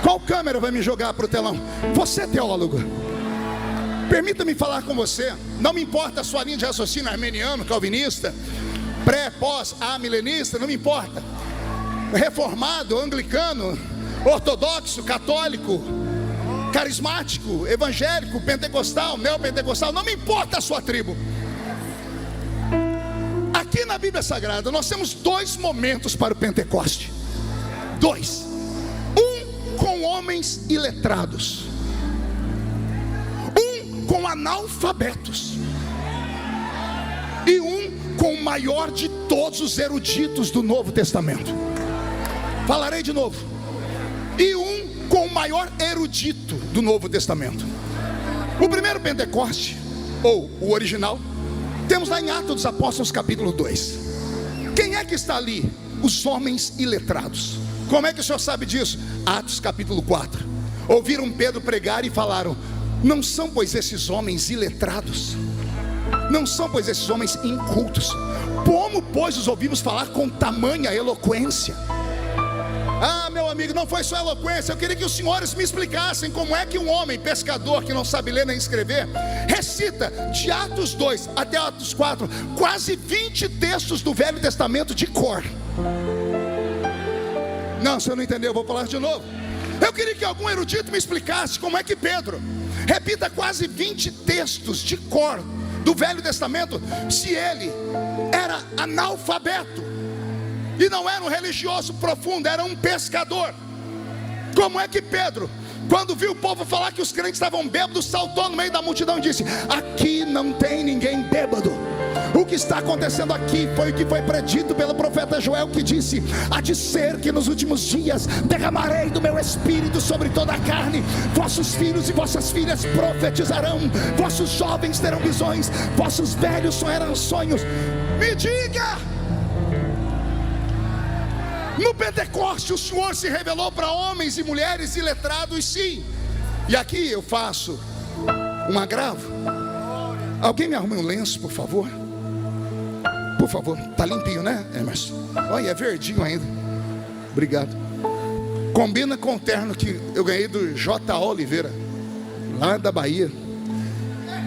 Qual câmera vai me jogar para o telão? Você, teólogo, permita-me falar com você. Não me importa a sua linha de raciocínio armeniano, calvinista, pré, pós, milenista, não me importa. Reformado, anglicano, ortodoxo, católico, carismático, evangélico, pentecostal, neopentecostal, não me importa a sua tribo. Aqui na Bíblia Sagrada nós temos 2 momentos para o Pentecoste. 2. Um com homens iletrados, um com analfabetos, e um com o maior de todos os eruditos do Novo Testamento. Falarei de novo. E um com o maior erudito do Novo Testamento. O primeiro Pentecoste, ou o original, temos lá em Atos dos Apóstolos capítulo 2. Quem é que está ali? Os homens iletrados. Como é que o senhor sabe disso? Atos capítulo 4. Ouviram Pedro pregar e falaram: não são pois esses homens iletrados? Não são pois esses homens incultos? Como pois os ouvimos falar com tamanha eloquência? Meu amigo, não foi só eloquência. Eu queria que os senhores me explicassem como é que um homem pescador que não sabe ler nem escrever recita de Atos 2 até Atos 4 quase 20 textos do Velho Testamento de cor. Não, você não entendeu, eu vou falar de novo. Eu queria que algum erudito me explicasse como é que Pedro repita quase 20 textos de cor do Velho Testamento, se ele era analfabeto e não era um religioso profundo, era um pescador. Como é que Pedro, quando viu o povo falar que os crentes estavam bêbados, saltou no meio da multidão e disse: aqui não tem ninguém bêbado. O que está acontecendo aqui foi o que foi predito pelo profeta Joel, que disse: há de ser que nos últimos dias derramarei do meu espírito sobre toda a carne. Vossos filhos e vossas filhas profetizarão, vossos jovens terão visões, vossos velhos sonharão sonhos. Me diga, no Pentecoste o Senhor se revelou para homens e mulheres iletrados, sim. E aqui eu faço um agravo. Alguém me arruma um lenço, por favor? Por favor, tá limpinho, né, Emerson? Olha, é verdinho ainda. Obrigado. Combina com o terno que eu ganhei do J. Oliveira, lá da Bahia.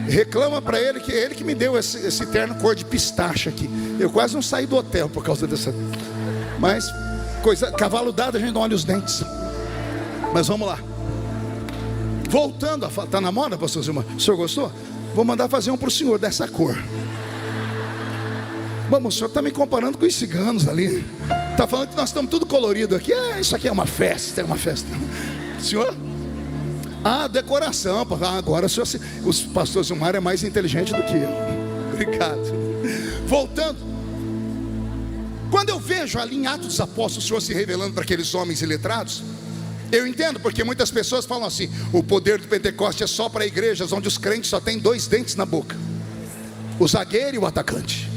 Reclama para ele que é ele que me deu esse terno cor de pistache aqui. Eu quase não saí do hotel por causa dessa. Mas coisa, cavalo dado a gente não olha os dentes. Mas vamos lá. Voltando a falar, tá na moda, pastor Zilmar? O senhor gostou? Vou mandar fazer um para o senhor dessa cor. Vamos, o senhor está me comparando com os ciganos ali. Está falando que nós estamos tudo colorido aqui. Isso aqui é uma festa, é uma festa. Senhor? Decoração. Agora o pastor Zilmar é mais inteligente do que eu. Obrigado. Voltando. Quando eu vejo ali em Atos dos Apóstolos o Senhor se revelando para aqueles homens iletrados, eu entendo, porque muitas pessoas falam assim: o poder do Pentecoste é só para igrejas onde os crentes só têm 2 dentes na boca, o zagueiro e o atacante.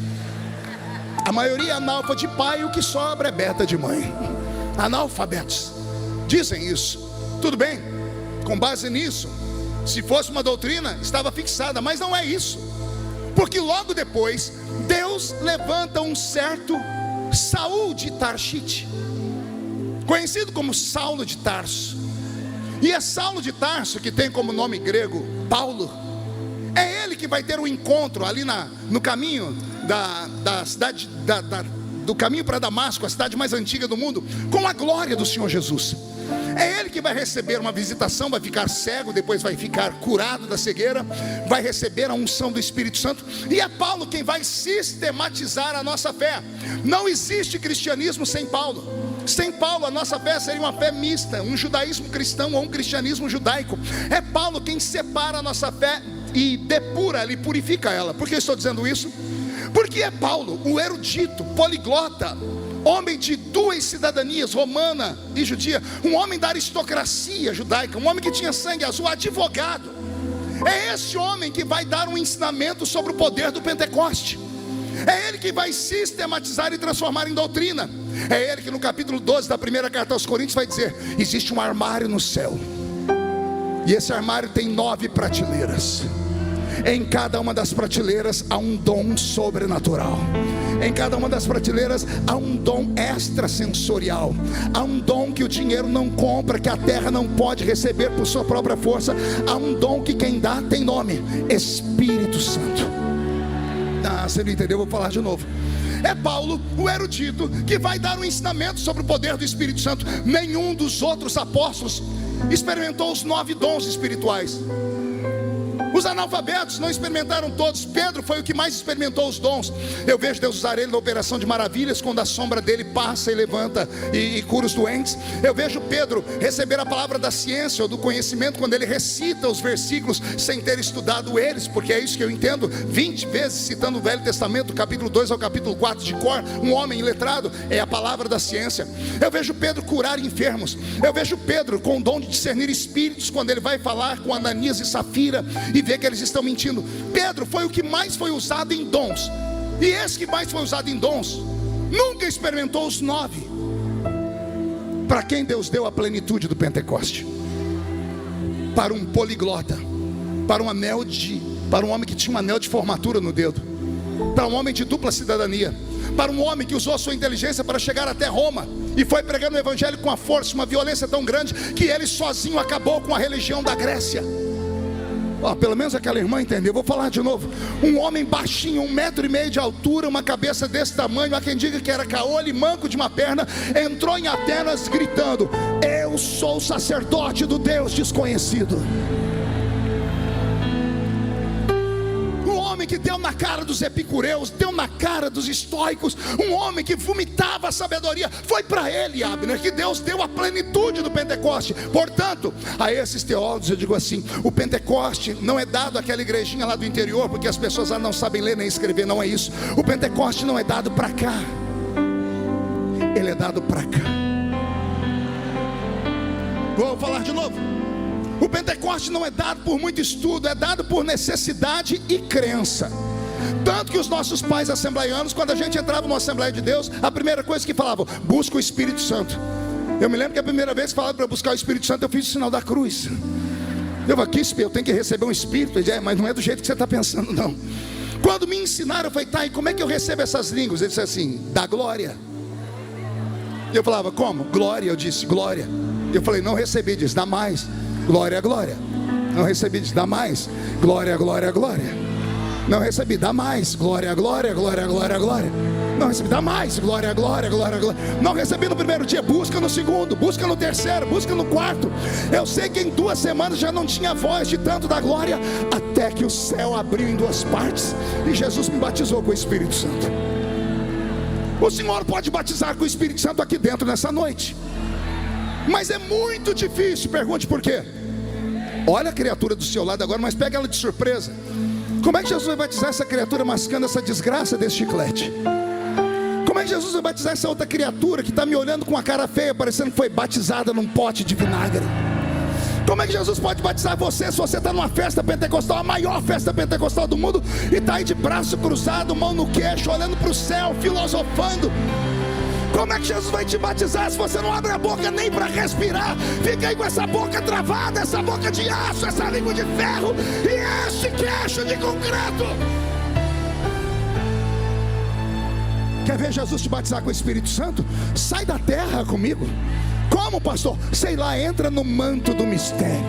A maioria é analfa de pai, o que sobra é beta de mãe. Analfabetos dizem isso. Tudo bem, com base nisso, se fosse uma doutrina, estava fixada, mas não é isso. Porque logo depois, Deus levanta um certo Saul de Tarshite, conhecido como Saulo de Tarso. E é Saulo de Tarso, que tem como nome grego Paulo. É ele que vai ter um encontro ali no caminho da cidade do caminho para Damasco, a cidade mais antiga do mundo, com a glória do Senhor Jesus. É ele que vai receber uma visitação, vai ficar cego, depois vai ficar curado da cegueira, vai receber a unção do Espírito Santo. E é Paulo quem vai sistematizar a nossa fé. Não existe cristianismo sem Paulo. Sem Paulo a nossa fé seria uma fé mista, um judaísmo cristão ou um cristianismo judaico. É Paulo quem separa a nossa fé e depura ela e purifica ela. Por que eu estou dizendo isso? Porque é Paulo, o erudito, poliglota, homem de duas cidadanias, romana e judia, um homem da aristocracia judaica, um homem que tinha sangue azul, advogado. É esse homem que vai dar um ensinamento sobre o poder do Pentecoste. É ele que vai sistematizar e transformar em doutrina. É ele que no capítulo 12 da primeira carta aos Coríntios vai dizer: existe um armário no céu, e esse armário tem 9 prateleiras. Em cada uma das prateleiras há um dom sobrenatural. Em cada uma das prateleiras há um dom extrasensorial. Há um dom que o dinheiro não compra, que a terra não pode receber por sua própria força. Há um dom que quem dá tem nome: Espírito Santo. Você não entendeu? Vou falar de novo. É Paulo, o erudito, que vai dar um ensinamento sobre o poder do Espírito Santo. Nenhum dos outros apóstolos experimentou os 9 dons espirituais. Os analfabetos não experimentaram todos. Pedro foi o que mais experimentou os dons. Eu vejo Deus usar ele na operação de maravilhas, quando a sombra dele passa e levanta e cura os doentes. Eu vejo Pedro receber a palavra da ciência ou do conhecimento, quando ele recita os versículos sem ter estudado eles, porque é isso que eu entendo, 20 vezes citando o Velho Testamento, capítulo 2 ao capítulo 4 de cor. Um homem iletrado é a palavra da ciência. Eu vejo Pedro curar enfermos. Eu vejo Pedro com o dom de discernir espíritos, quando ele vai falar com Ananias e Safira e vê que eles estão mentindo. Pedro foi o que mais foi usado em dons. E esse que mais foi usado em dons nunca experimentou os 9. Para quem Deus deu a plenitude do Pentecoste? Para um poliglota, para um homem que tinha um anel de formatura no dedo, para um homem de dupla cidadania, para um homem que usou a sua inteligência para chegar até Roma e foi pregando o evangelho com a força, uma violência tão grande que ele sozinho acabou com a religião da Grécia. Pelo menos aquela irmã entendeu. Vou falar de novo. Um homem baixinho, 1,5 metro de altura, uma cabeça desse tamanho, há quem diga que era caolho e manco de uma perna, entrou em Atenas gritando: eu sou sacerdote do Deus desconhecido. Que deu na cara dos epicureus, deu na cara dos estoicos, um homem que vomitava a sabedoria. Foi para ele, Abner, que Deus deu a plenitude do Pentecoste. Portanto, a esses teólogos eu digo assim: o Pentecoste não é dado àquela igrejinha lá do interior, porque as pessoas lá não sabem ler nem escrever. Não é isso. O Pentecoste não é dado para cá, ele é dado para cá. Vou falar de novo. O Pentecoste não é dado por muito estudo, é dado por necessidade e crença. Tanto que os nossos pais assembleianos, quando a gente entrava numa Assembleia de Deus, a primeira coisa que falavam: busca o Espírito Santo. Eu me lembro que a primeira vez que falaram para buscar o Espírito Santo, eu fiz o sinal da cruz. Eu tenho que receber um Espírito. Mas não é do jeito que você está pensando, não. Quando me ensinaram, eu falei: tá, e como é que eu recebo essas línguas? Ele disse assim: dá glória. Eu falava: como? Glória. Eu disse: glória. Eu falei: não recebi. Diz: dá mais. Glória, glória. Não recebi. Diz: dá mais. Glória, glória, glória. Não recebi. Dá mais. Glória, glória, glória, glória, glória. Não recebi. Dá mais. Glória, glória, glória, glória. Não recebi no primeiro dia. Busca no segundo. Busca no terceiro. Busca no quarto. Eu sei que em 2 semanas já não tinha voz de tanto da glória, até que o céu abriu em 2 partes e Jesus me batizou com o Espírito Santo. O Senhor pode batizar com o Espírito Santo aqui dentro nessa noite, mas é muito difícil. Pergunte por quê. Olha a criatura do seu lado agora, mas pega ela de surpresa. Como é que Jesus vai batizar essa criatura mascando essa desgraça desse chiclete? Como é que Jesus vai batizar essa outra criatura que está me olhando com a cara feia, parecendo que foi batizada num pote de vinagre? Como é que Jesus pode batizar você se você está numa festa pentecostal, a maior festa pentecostal do mundo, e está aí de braço cruzado, mão no queixo, olhando para o céu, filosofando? Como é que Jesus vai te batizar se você não abre a boca nem para respirar? Fica aí com essa boca travada, essa boca de aço, essa língua de ferro e esse queixo de concreto. Quer ver Jesus te batizar com o Espírito Santo? Sai da terra comigo. Como, pastor? Sei lá, entra no manto do mistério.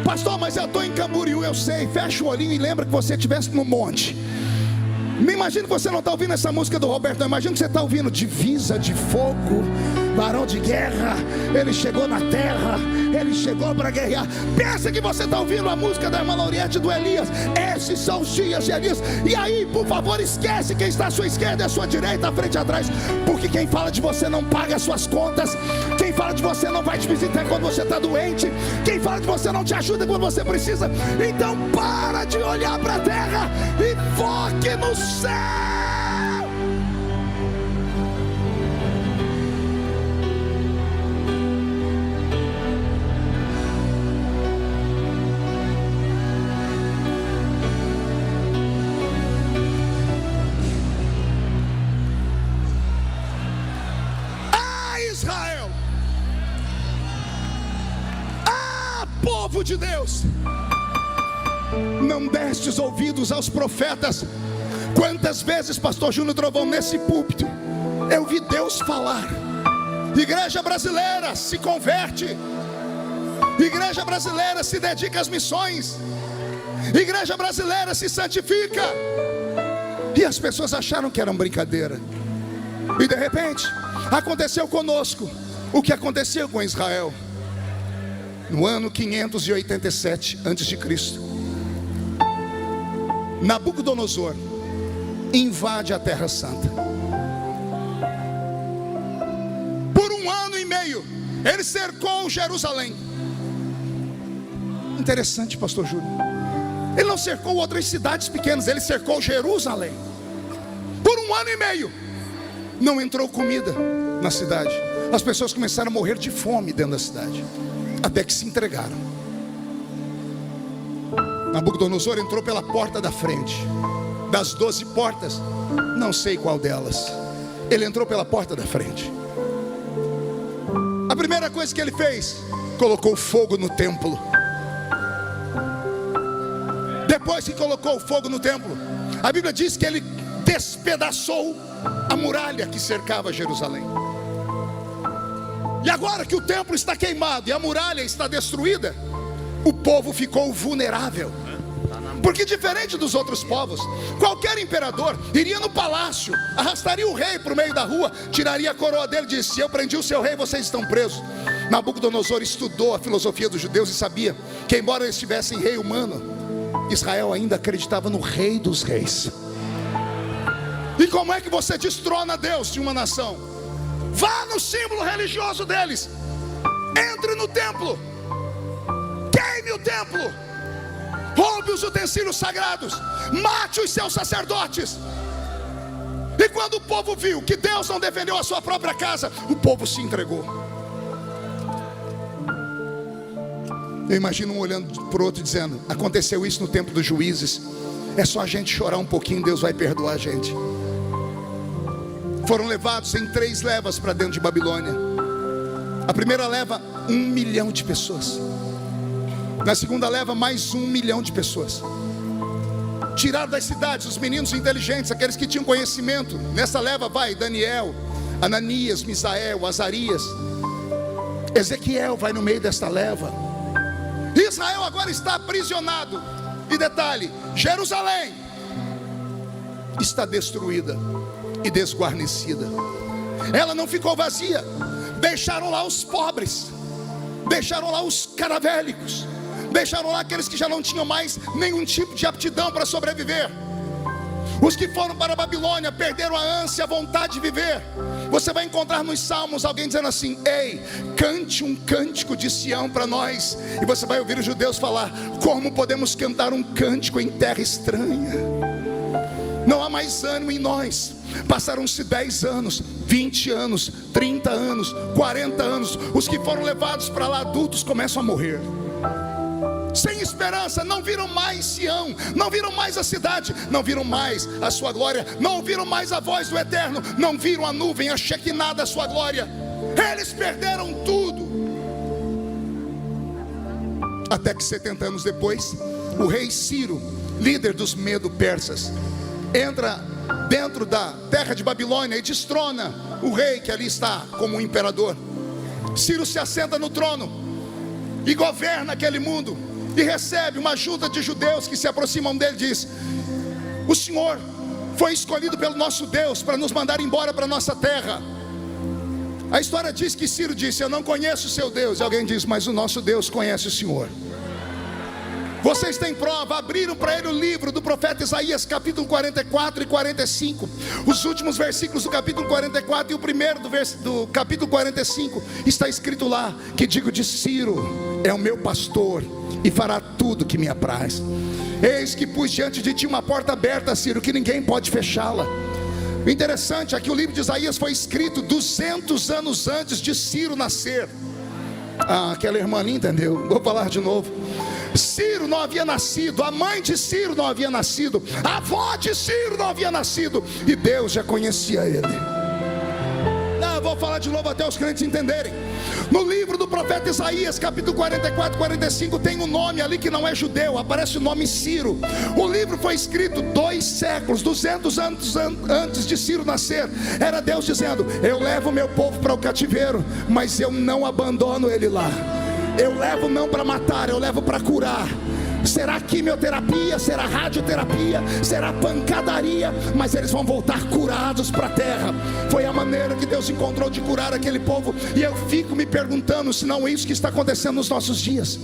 Pastor, mas eu estou em Camboriú. Eu sei, fecha o olhinho e lembra que você estivesse no monte. Me Imagina que você não está ouvindo essa música do Roberto, não. Imagina que você está ouvindo divisa de fogo, varão de guerra, ele chegou na terra, ele chegou para guerrear. Pensa que você está ouvindo a música da irmã Lauriette, do Elias. Esses são os dias de Elias. E aí, por favor, esquece quem está à sua esquerda e à sua direita, à frente e atrás, porque quem fala de você não paga as suas contas, quem fala de você não vai te visitar quando você está doente, quem fala de você não te ajuda quando você precisa. Então para de olhar para a terra e foque no céu. Israel, povo de Deus, não destes ouvidos aos profetas. Quantas vezes, pastor Júnior Trovão, nesse púlpito eu vi Deus falar: igreja brasileira se converte, igreja brasileira se dedica às missões, igreja brasileira se santifica. E as pessoas acharam que era uma brincadeira. E de repente aconteceu conosco o que aconteceu com Israel no ano 587 a.C. Nabucodonosor invade a Terra Santa. Por 1 ano e meio ele cercou Jerusalém. Interessante, pastor Júlio, ele não cercou outras cidades pequenas, ele cercou Jerusalém. Por 1 ano e meio não entrou comida na cidade. As pessoas começaram a morrer de fome dentro da cidade, até que se entregaram. Nabucodonosor entrou pela porta da frente. Das 12 portas, não sei qual delas, ele entrou pela porta da frente. A primeira coisa que ele fez, colocou fogo no templo. Depois que colocou fogo no templo, a Bíblia diz que ele despedaçou a muralha que cercava Jerusalém. E agora que o templo está queimado e a muralha está destruída, o povo ficou vulnerável. Porque diferente dos outros povos, qualquer imperador iria no palácio, arrastaria o rei para o meio da rua, tiraria a coroa dele e disse: eu prendi o seu rei, vocês estão presos. Nabucodonosor estudou a filosofia dos judeus e sabia que, embora eles tivessem rei humano, Israel ainda acreditava no rei dos reis. E como é que você destrona Deus de uma nação? Vá no símbolo religioso deles, entre no templo, queime o templo, roube os utensílios sagrados, mate os seus sacerdotes. E quando o povo viu que Deus não defendeu a sua própria casa, o povo se entregou. Eu imagino um olhando para o outro dizendo: aconteceu isso no tempo dos juízes, é só a gente chorar um pouquinho, Deus vai perdoar a gente. Foram levados em 3 levas para dentro de Babilônia. A primeira leva, 1 milhão de pessoas. Na segunda leva, mais 1 milhão de pessoas. Tiraram das cidades os meninos inteligentes, aqueles que tinham conhecimento. Nessa leva vai Daniel, Ananias, Misael, Azarias. Ezequiel vai no meio desta leva. Israel agora está aprisionado. E detalhe, Jerusalém está destruída e desguarnecida. Ela não ficou vazia. Deixaram lá os pobres, deixaram lá os caravélicos, deixaram lá aqueles que já não tinham mais nenhum tipo de aptidão para sobreviver. Os que foram para a Babilônia perderam a ânsia, a vontade de viver. Você vai encontrar nos Salmos alguém dizendo assim: ei, cante um cântico de Sião para nós. E você vai ouvir os judeus falar: como podemos cantar um cântico em terra estranha? Não há mais ânimo em nós. Passaram-se 10 anos, 20 anos, 30 anos, 40 anos. Os que foram levados para lá adultos começam a morrer, sem esperança. Não viram mais Sião, não viram mais a cidade, não viram mais a sua glória, não ouviram mais a voz do Eterno, não viram a nuvem, a Shekinah da sua glória. Eles perderam tudo. Até que 70 anos depois, o rei Ciro, líder dos Medo-Persas, entra dentro da terra de Babilônia e destrona o rei que ali está como imperador. Ciro se assenta no trono e governa aquele mundo, e recebe uma junta de judeus que se aproximam dele e diz: o senhor foi escolhido pelo nosso Deus para nos mandar embora para a nossa terra. A história diz que Ciro disse: eu não conheço o seu Deus. E alguém diz: mas o nosso Deus conhece o Senhor. Vocês têm prova, abriram para ele o livro do profeta Isaías, capítulo 44 e 45. Os últimos versículos do capítulo 44 e o primeiro do capítulo 45. Está escrito lá que digo de Ciro: é o meu pastor e fará tudo que me apraz. Eis que pus diante de ti uma porta aberta, Ciro, que ninguém pode fechá-la. O interessante é que o livro de Isaías foi escrito 200 anos antes de Ciro nascer. Aquela irmã ali entendeu, vou falar de novo. Ciro não havia nascido, a mãe de Ciro não havia nascido, a avó de Ciro não havia nascido, e Deus já conhecia ele. Vou falar de novo até os crentes entenderem. No livro do profeta Isaías, capítulo 44 e 45, tem um nome ali que não é judeu, aparece o nome Ciro. O livro foi escrito 2 séculos, 200 anos antes de Ciro nascer. Era Deus dizendo: eu levo o meu povo para o cativeiro, mas eu não abandono ele lá. Eu levo não para matar, eu levo para curar. Será quimioterapia, será radioterapia, será pancadaria, mas eles vão voltar curados para a terra. Foi a maneira que Deus encontrou de curar aquele povo. E eu fico me perguntando se não é isso que está acontecendo nos nossos dias,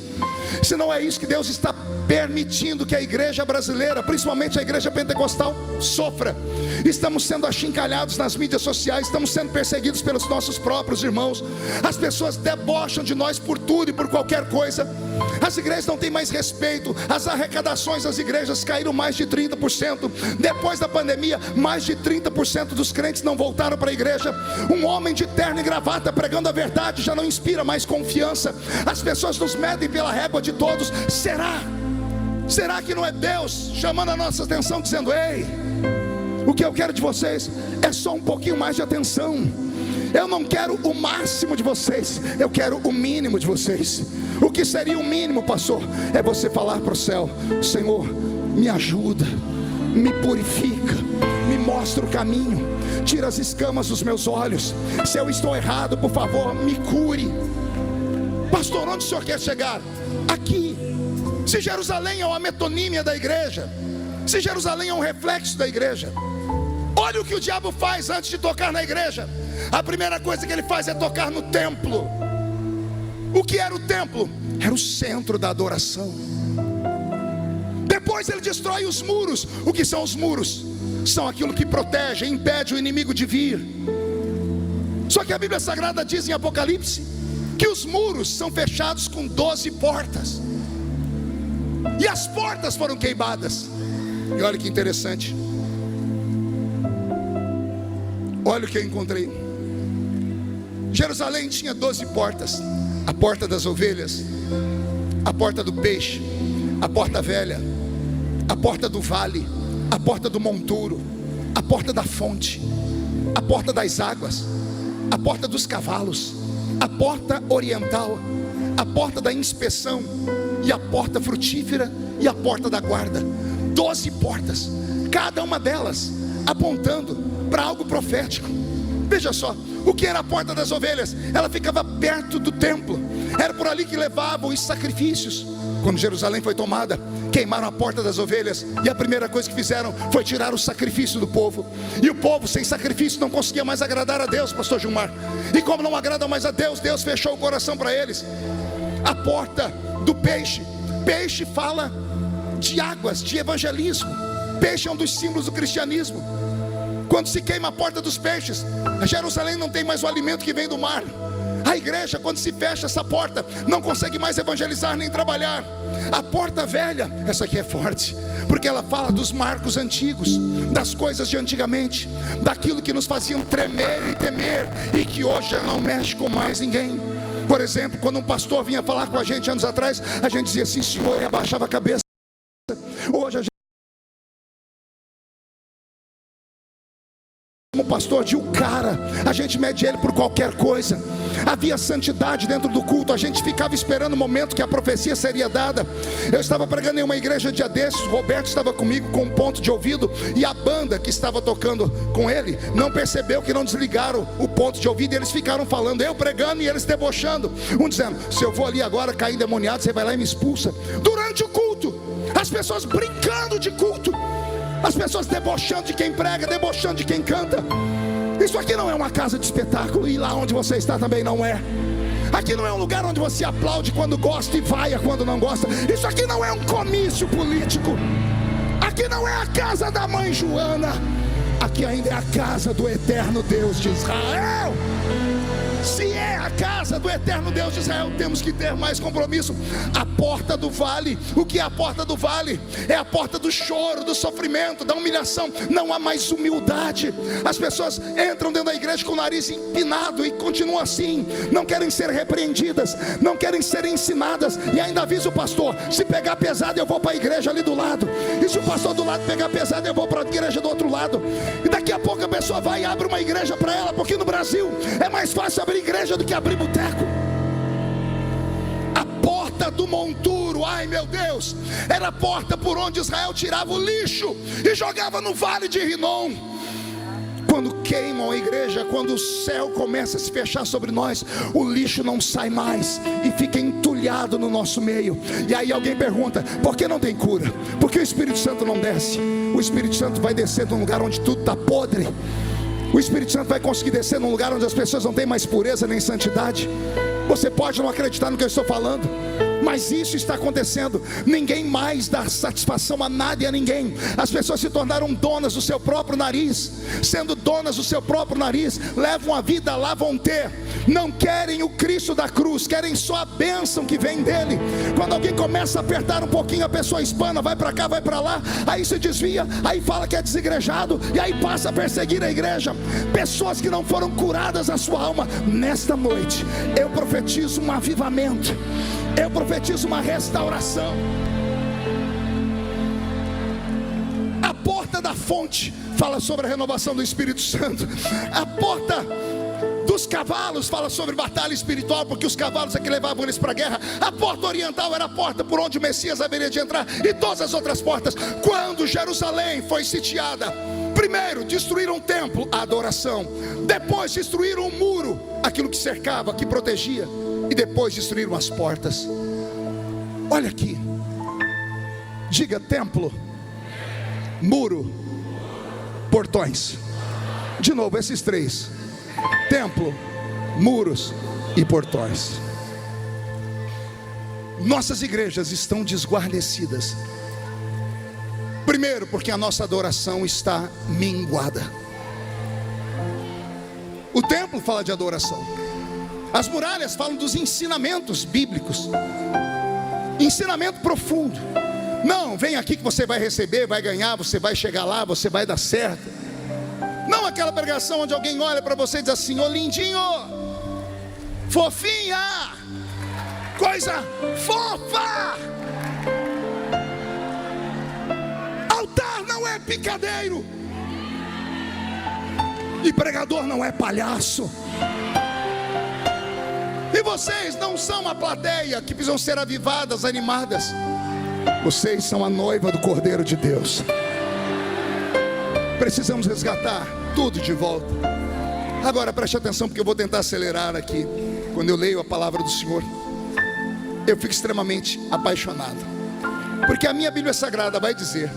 se não é isso que Deus está permitindo que a igreja brasileira, principalmente a igreja pentecostal, sofra. Estamos sendo achincalhados nas mídias sociais, estamos sendo perseguidos pelos nossos próprios irmãos. As pessoas debocham de nós por tudo e por qualquer coisa. As igrejas não têm mais respeito. As arrecadações das igrejas caíram mais de 30%. Depois da pandemia, mais de 30% dos crentes não voltaram para a igreja. Um homem de terno e gravata pregando a verdade já não inspira mais confiança. As pessoas nos medem pela régua de todos. Será que não é Deus chamando a nossa atenção, dizendo: ei, o que eu quero de vocês é só um pouquinho mais de atenção. Eu não quero o máximo de vocês, eu quero o mínimo de vocês. O que seria o mínimo, pastor? É você falar para o céu: Senhor, me ajuda, me purifica, me mostra o caminho, tira as escamas dos meus olhos. Se eu estou errado, por favor, me cure. Pastor, onde o senhor quer chegar? Aqui. Se Jerusalém é uma metonímia da igreja, se Jerusalém é um reflexo da igreja, olha o que o diabo faz antes de tocar na igreja. A primeira coisa que ele faz é tocar no templo. O que era o templo? Era o centro da adoração. Depois ele destrói os muros. O que são os muros? São aquilo que protege, impede o inimigo de vir. Só que a Bíblia Sagrada diz em Apocalipse que os muros são fechados com 12 portas, e as portas foram queimadas. E olha que interessante, olha o que eu encontrei. Jerusalém tinha 12 portas: a porta das ovelhas, a porta do peixe, a porta velha, a porta do vale, a porta do monturo, a porta da fonte, a porta das águas, a porta dos cavalos, a porta oriental, a porta da inspeção, e a porta frutífera, e a porta da guarda. 12 portas, cada uma delas apontando para algo profético. Veja só, o que era a porta das ovelhas? Ela ficava perto do templo, era por ali que levavam os sacrifícios. Quando Jerusalém foi tomada, queimaram a porta das ovelhas, e a primeira coisa que fizeram foi tirar o sacrifício do povo. E o povo sem sacrifício não conseguia mais agradar a Deus, pastor Gilmar. E como não agradam mais a Deus, Deus fechou o coração para eles. A porta do peixe, peixe fala de águas, de evangelismo. Peixe é um dos símbolos do cristianismo. Quando se queima a porta dos peixes, Jerusalém não tem mais o alimento que vem do mar. A igreja, quando se fecha essa porta, não consegue mais evangelizar nem trabalhar. A porta velha, essa aqui é forte, porque ela fala dos marcos antigos, das coisas de antigamente, daquilo que nos faziam tremer e temer, e que hoje já não mexe com mais ninguém. Por exemplo, quando um pastor vinha falar com a gente anos atrás, a gente dizia assim: senhor, e abaixava a cabeça. Hoje a gente, como pastor de um cara, a gente mede ele por qualquer coisa. Havia santidade dentro do culto, a gente ficava esperando o momento que a profecia seria dada. Eu estava pregando em uma igreja dia desses, Roberto estava comigo com um ponto de ouvido, e a banda que estava tocando com ele não percebeu que não desligaram o ponto de ouvido, e eles ficaram falando, eu pregando e eles debochando, um dizendo: se eu vou ali agora cair endemoniado, você vai lá e me expulsa. Durante o culto, as pessoas brincando de culto. as pessoas debochando de quem prega, debochando de quem canta. Isso aqui não é uma casa de espetáculo, e lá onde você está também não é. Aqui não é um lugar onde você aplaude quando gosta e vaia quando não gosta. Isso aqui não é um comício político. Aqui não é a casa da mãe Joana. Aqui ainda é a casa do eterno Deus de Israel. Se é a casa do eterno Deus de Israel, temos que ter mais compromisso. A porta do vale, o que é a porta do vale? É a porta do choro, do sofrimento, da humilhação. Não há mais humildade. As pessoas entram dentro da igreja com o nariz empinado e continuam assim. Não querem ser repreendidas, não querem ser ensinadas. E ainda avisa o pastor: se pegar pesado eu vou para a igreja ali do lado. E se o pastor do lado pegar pesado, eu vou para a igreja do outro lado. E daqui a pouco a pessoa vai e abre uma igreja para ela, porque no Brasil é mais fácil abrir igreja do que abrir boteco. A porta do monturo, ai meu Deus, era a porta por onde Israel tirava o lixo e jogava no vale de Rinom. Quando queimam a igreja, quando o céu começa a se fechar sobre nós, o lixo não sai mais e fica entulhado no nosso meio. E aí alguém pergunta: por que não tem cura? Por que o Espírito Santo não desce? O Espírito Santo vai descer num lugar onde tudo está podre. O Espírito Santo vai conseguir descer num lugar onde as pessoas não têm mais pureza nem santidade. Você pode não acreditar no que eu estou falando, mas isso está acontecendo. Ninguém mais dá satisfação a nada e a ninguém. As pessoas se tornaram donas do seu próprio nariz. Sendo donas do seu próprio nariz, levam a vida lá vão ter. Não querem o Cristo da cruz, querem só a bênção que vem dele. Quando alguém começa a apertar um pouquinho, a pessoa espana, vai para cá, vai para lá, aí se desvia, aí fala que é desigrejado, e aí passa a perseguir a igreja. Pessoas que não foram curadas a sua alma. Nesta noite eu profetizo um avivamento, eu profetizo uma restauração. A porta da fonte fala sobre a renovação do Espírito Santo. A porta dos cavalos fala sobre batalha espiritual, porque os cavalos é que levavam eles para a guerra. A porta oriental era a porta por onde o Messias haveria de entrar, e todas as outras portas. Quando Jerusalém foi sitiada, primeiro destruíram o templo, a adoração. Depois destruíram o muro, aquilo que cercava, que protegia. E depois destruíram as portas. Olha aqui, diga: templo, muro, portões. De novo, esses três: templo, muros e portões. Nossas igrejas estão desguarnecidas. Primeiro, porque a nossa adoração está minguada. O templo fala de adoração. As muralhas falam dos ensinamentos bíblicos. Ensinamento profundo. Não, vem aqui que você vai receber, vai ganhar, você vai chegar lá, você vai dar certo. Não aquela pregação onde alguém olha para você e diz assim: ô lindinho, fofinha, coisa fofa. Altar não é picadeiro, e pregador não é palhaço. E vocês não são uma plateia que precisam ser avivadas, animadas. Vocês são a noiva do Cordeiro de Deus. Precisamos resgatar tudo de volta. Agora preste atenção, porque eu vou tentar acelerar aqui. Quando eu leio a palavra do Senhor, eu fico extremamente apaixonado, porque a minha Bíblia Sagrada vai dizer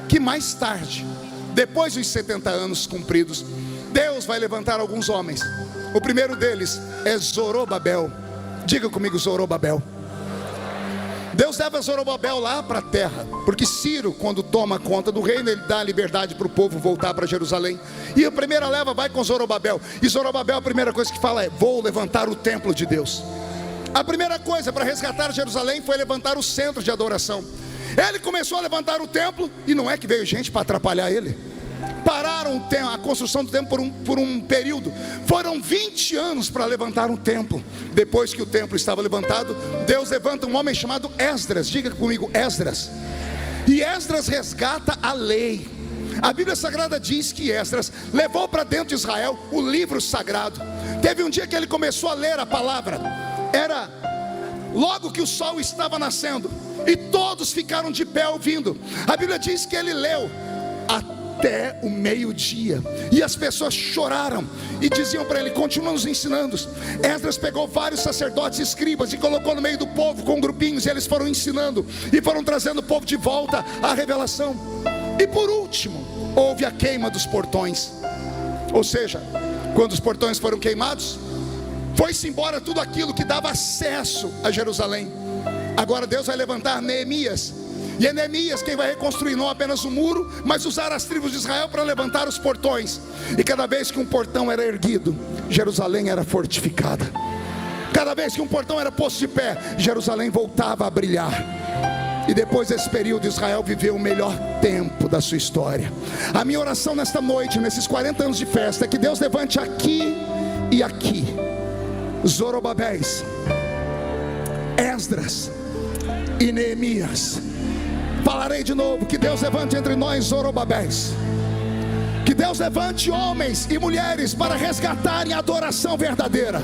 que mais tarde, depois dos 70 anos cumpridos, Deus vai levantar alguns homens. O primeiro deles é Zorobabel. Diga comigo: Zorobabel. Deus leva Zorobabel lá para a terra, porque Ciro, quando toma conta do reino, ele dá a liberdade para o povo voltar para Jerusalém. E a primeira leva vai com Zorobabel. E Zorobabel, a primeira coisa que fala é: vou levantar o templo de Deus. A primeira coisa para resgatar Jerusalém foi levantar o centro de adoração. Ele começou a levantar o templo, e não é que veio gente para atrapalhar ele. Pararam a construção do templo por um período. Foram 20 anos para levantar um templo. Depois que o templo estava levantado, Deus levanta um homem chamado Esdras. Diga comigo: Esdras. E Esdras resgata a lei. A Bíblia Sagrada diz que Esdras levou para dentro de Israel o livro sagrado. Teve um dia que ele começou a ler a palavra. Era logo que o sol estava nascendo, e todos ficaram de pé ouvindo. A Bíblia diz que ele leu até o meio-dia, e as pessoas choraram e diziam para ele: continua nos ensinando. Esdras pegou vários sacerdotes e escribas e colocou no meio do povo com grupinhos, e eles foram ensinando e foram trazendo o povo de volta à revelação. E por último, houve a queima dos portões. Ou seja, quando os portões foram queimados, foi-se embora tudo aquilo que dava acesso a Jerusalém. Agora Deus vai levantar Neemias. E é Neemias quem vai reconstruir não apenas o muro, mas usar as tribos de Israel para levantar os portões. E cada vez que um portão era erguido, Jerusalém era fortificada. Cada vez que um portão era posto de pé, Jerusalém voltava a brilhar. E depois desse período, Israel viveu o melhor tempo da sua história. A minha oração nesta noite, nesses 40 anos de festa, é que Deus levante aqui e aqui Zorobabéis, Esdras e Neemias. Falarei de novo, que Deus levante entre nós Zorobabéis. Que Deus levante homens e mulheres para resgatarem a adoração verdadeira.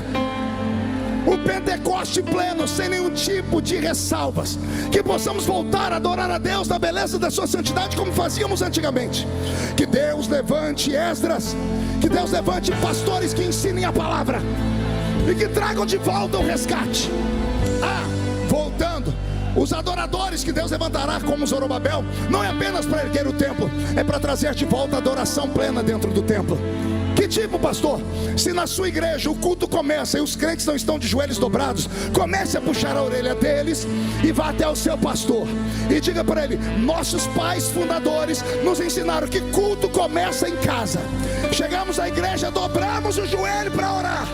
O Pentecoste pleno, sem nenhum tipo de ressalvas. Que possamos voltar a adorar a Deus na beleza da sua santidade, como fazíamos antigamente. Que Deus levante Esdras, que Deus levante pastores que ensinem a palavra e que tragam de volta o resgate. Voltando, os adoradores que Deus levantará como Zorobabel, não é apenas para erguer o templo, é para trazer de volta a adoração plena dentro do templo. Que tipo, pastor? Se na sua igreja o culto começa e os crentes não estão de joelhos dobrados, comece a puxar a orelha deles e vá até o seu pastor e diga para ele: nossos pais fundadores nos ensinaram que culto começa em casa. Chegamos à igreja, dobramos o joelho para orar.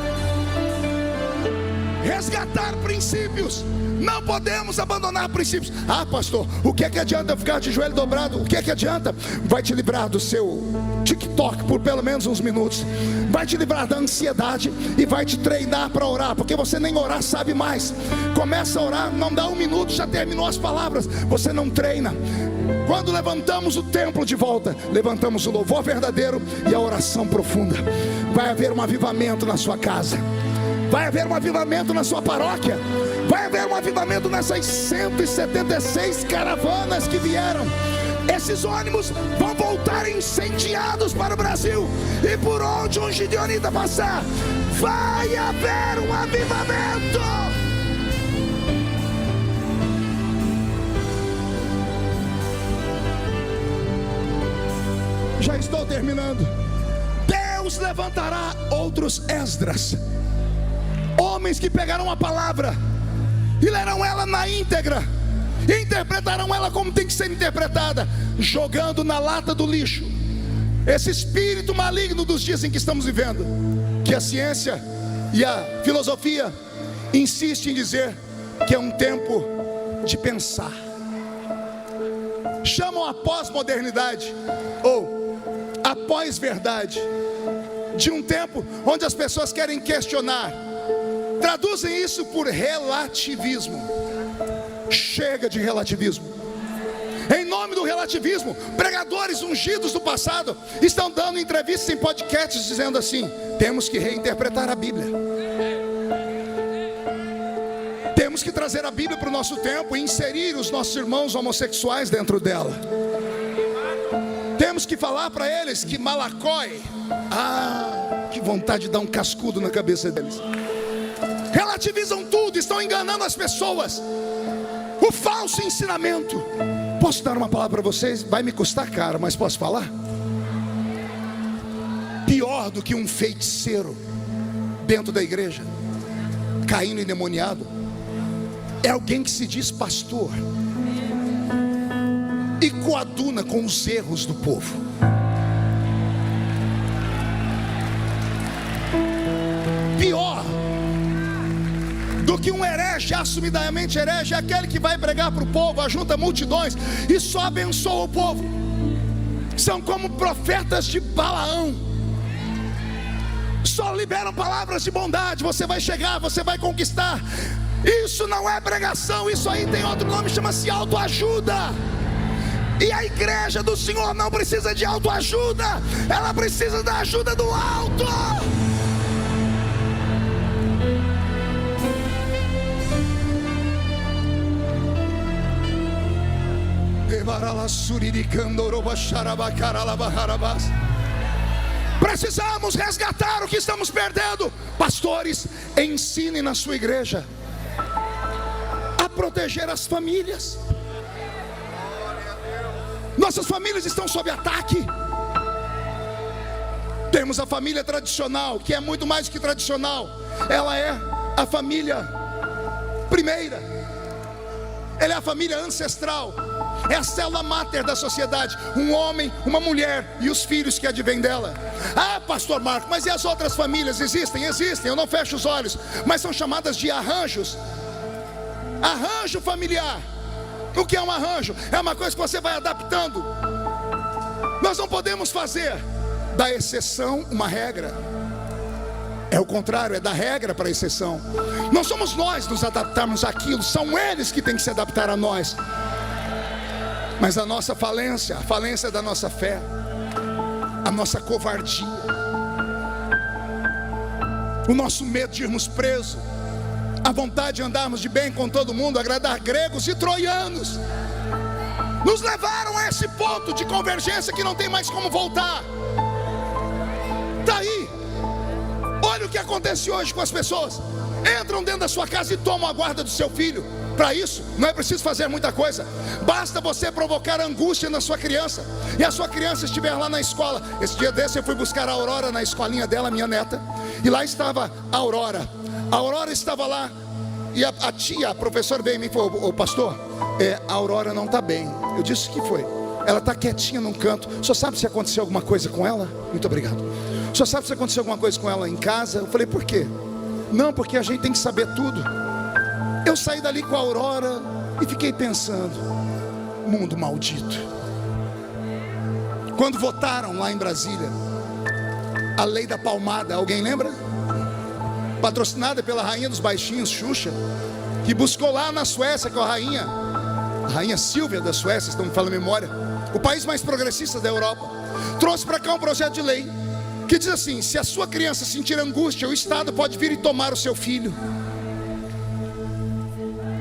Resgatar princípios. Não podemos abandonar princípios. Pastor, o que é que adianta eu ficar de joelho dobrado? O que é que adianta? Vai te livrar do seu TikTok por pelo menos uns minutos. Vai te livrar da ansiedade e vai te treinar para orar, porque você nem orar sabe mais. Começa a orar, não dá um minuto, já terminou as palavras. Você não treina. Quando levantamos o templo de volta, levantamos o louvor verdadeiro e a oração profunda. Vai haver um avivamento na sua casa. Vai haver um avivamento na sua paróquia. Vai haver um avivamento nessas 176 caravanas que vieram. Esses ônibus vão voltar incendiados para o Brasil. E por onde um gideonita passar, vai haver um avivamento. Já estou terminando. Deus levantará outros Esdras, homens que pegarão a palavra e lerão ela na íntegra, e interpretarão ela como tem que ser interpretada, jogando na lata do lixo esse espírito maligno dos dias em que estamos vivendo, que a ciência e a filosofia insistem em dizer que é um tempo de pensar. Chamam a pós-modernidade ou a pós-verdade de um tempo onde as pessoas querem questionar. Traduzem isso por relativismo. Chega de relativismo. Em nome do relativismo, pregadores ungidos do passado estão dando entrevistas em podcasts dizendo assim: temos que reinterpretar a Bíblia. Temos que trazer a Bíblia para o nosso tempo e inserir os nossos irmãos homossexuais dentro dela. Temos que falar para eles que Malacói, que vontade de dar um cascudo na cabeça deles. Relativizam tudo, estão enganando as pessoas. O falso ensinamento. Posso dar uma palavra para vocês? Vai me custar caro, mas posso falar? Pior do que um feiticeiro dentro da igreja, caindo endemoniado, é alguém que se diz pastor e coaduna com os erros do povo. Pior do que um herege, assumidamente herege, é aquele que vai pregar para o povo, ajunta multidões e só abençoa o povo. São como profetas de Balaão, só liberam palavras de bondade. Você vai chegar, você vai conquistar. Isso não é pregação, isso aí tem outro nome, chama-se autoajuda. E a igreja do Senhor não precisa de autoajuda, ela precisa da ajuda do alto. Precisamos resgatar o que estamos perdendo. Pastores, ensinem na sua igreja a proteger as famílias. Nossas famílias estão sob ataque. Temos a família tradicional, que é muito mais do que tradicional. Ela é a família primeira. Ela é a família ancestral. É a célula máter da sociedade. Um homem, uma mulher e os filhos que advêm dela. Ah, pastor Marco, mas e as outras famílias? Existem, eu não fecho os olhos. Mas são chamadas de arranjos. Arranjo familiar. O que é um arranjo? É uma coisa que você vai adaptando. Nós não podemos fazer da exceção uma regra. É o contrário, é da regra para a exceção. Não somos nós nos adaptarmos àquilo, são eles que têm que se adaptar a nós. Mas a nossa falência, a falência da nossa fé, a nossa covardia, o nosso medo de irmos presos, a vontade de andarmos de bem com todo mundo, agradar gregos e troianos, nos levaram a esse ponto de convergência que não tem mais como voltar. Está aí. Olha o que acontece hoje com as pessoas. Entram dentro da sua casa e tomam a guarda do seu filho. Para isso, não é preciso fazer muita coisa. Basta você provocar angústia na sua criança. E a sua criança estiver lá na escola. Esse dia desse eu fui buscar a Aurora na escolinha dela, minha neta. E lá estava a Aurora. A Aurora estava lá. E a tia, a professora veio em mim e falou: ô pastor, a Aurora não está bem. Eu disse: o que foi? Ela está quietinha num canto. O senhor sabe se aconteceu alguma coisa com ela? Muito obrigado. O senhor sabe se aconteceu alguma coisa com ela em casa? Eu falei: por quê? Não, porque a gente tem que saber tudo. Eu saí dali com a Aurora e fiquei pensando: mundo maldito. Quando votaram lá em Brasília a lei da palmada, alguém lembra? Patrocinada pela rainha dos baixinhos, Xuxa, que buscou lá na Suécia com a rainha Silvia da Suécia, estão me falando a memória, o país mais progressista da Europa, trouxe para cá um projeto de lei que diz assim: se a sua criança sentir angústia, o Estado pode vir e tomar o seu filho.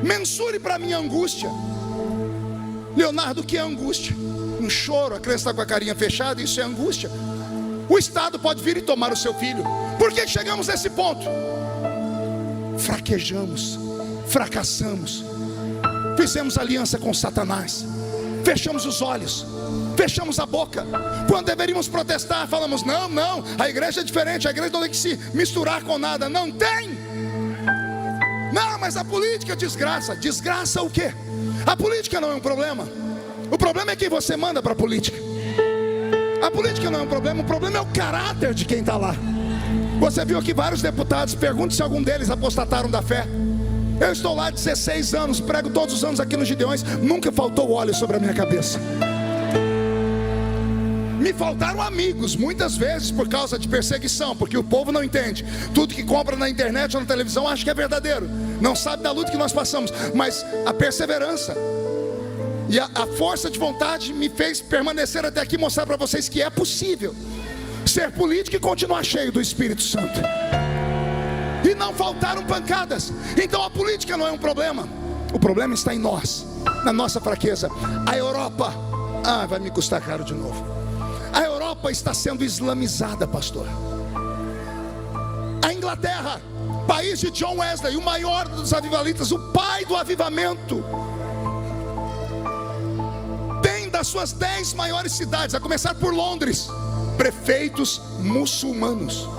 Mensure para mim a angústia. Leonardo, o que é angústia? Um choro, a criança está com a carinha fechada, isso é angústia. O Estado pode vir e tomar o seu filho. Por que chegamos nesse ponto? Fraquejamos, fracassamos, fizemos aliança com Satanás, fechamos os olhos, fechamos a boca. Quando deveríamos protestar, falamos: não, a igreja é diferente, a igreja não tem que se misturar com nada. Não tem. Não, mas a política desgraça. Desgraça o quê? A política não é um problema. O problema é quem você manda para a política. A política não é um problema, o problema é o caráter de quem está lá. Você viu aqui vários deputados, pergunte se algum deles apostataram da fé. Eu estou lá há 16 anos, prego todos os anos aqui nos Gideões, nunca faltou óleo sobre a minha cabeça. Me faltaram amigos, muitas vezes por causa de perseguição, porque o povo não entende. Tudo que compra na internet ou na televisão acha que é verdadeiro, não sabe da luta que nós passamos. Mas a perseverança e a força de vontade me fez permanecer até aqui, mostrar para vocês que é possível ser político e continuar cheio do Espírito Santo. E não faltaram pancadas. Então a política não é um problema. O problema está em nós, na nossa fraqueza. A Europa, vai me custar caro de novo. A Europa está sendo islamizada, pastor. A Inglaterra, país de John Wesley, o maior dos avivalistas, o pai do avivamento, tem das suas 10 maiores cidades, a começar por Londres, prefeitos muçulmanos.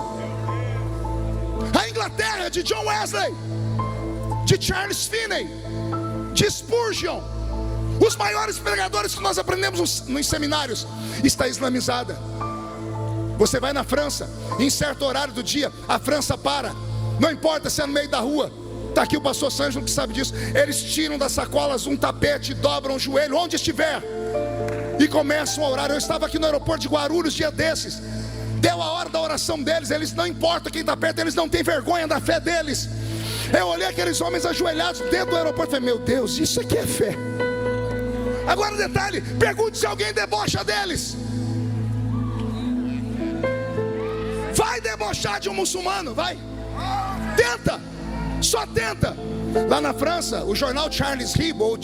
A Inglaterra de John Wesley, de Charles Finney, de Spurgeon, os maiores pregadores que nós aprendemos nos seminários, está islamizada. Você vai na França, em certo horário do dia, a França para, não importa se é no meio da rua. Está aqui o pastor Sângelo que sabe disso. Eles tiram das sacolas um tapete, dobram o joelho, onde estiver, e começam a orar. Eu estava aqui no aeroporto de Guarulhos dia desses. Deu a hora da oração deles. Eles não importa quem está perto, eles não têm vergonha da fé deles. Eu olhei aqueles homens ajoelhados dentro do aeroporto e falei: meu Deus, isso aqui é fé. Agora detalhe, pergunte se alguém debocha deles. Vai debochar de um muçulmano, vai. Tenta, só tenta. Lá na França, o jornal Charles Hebdo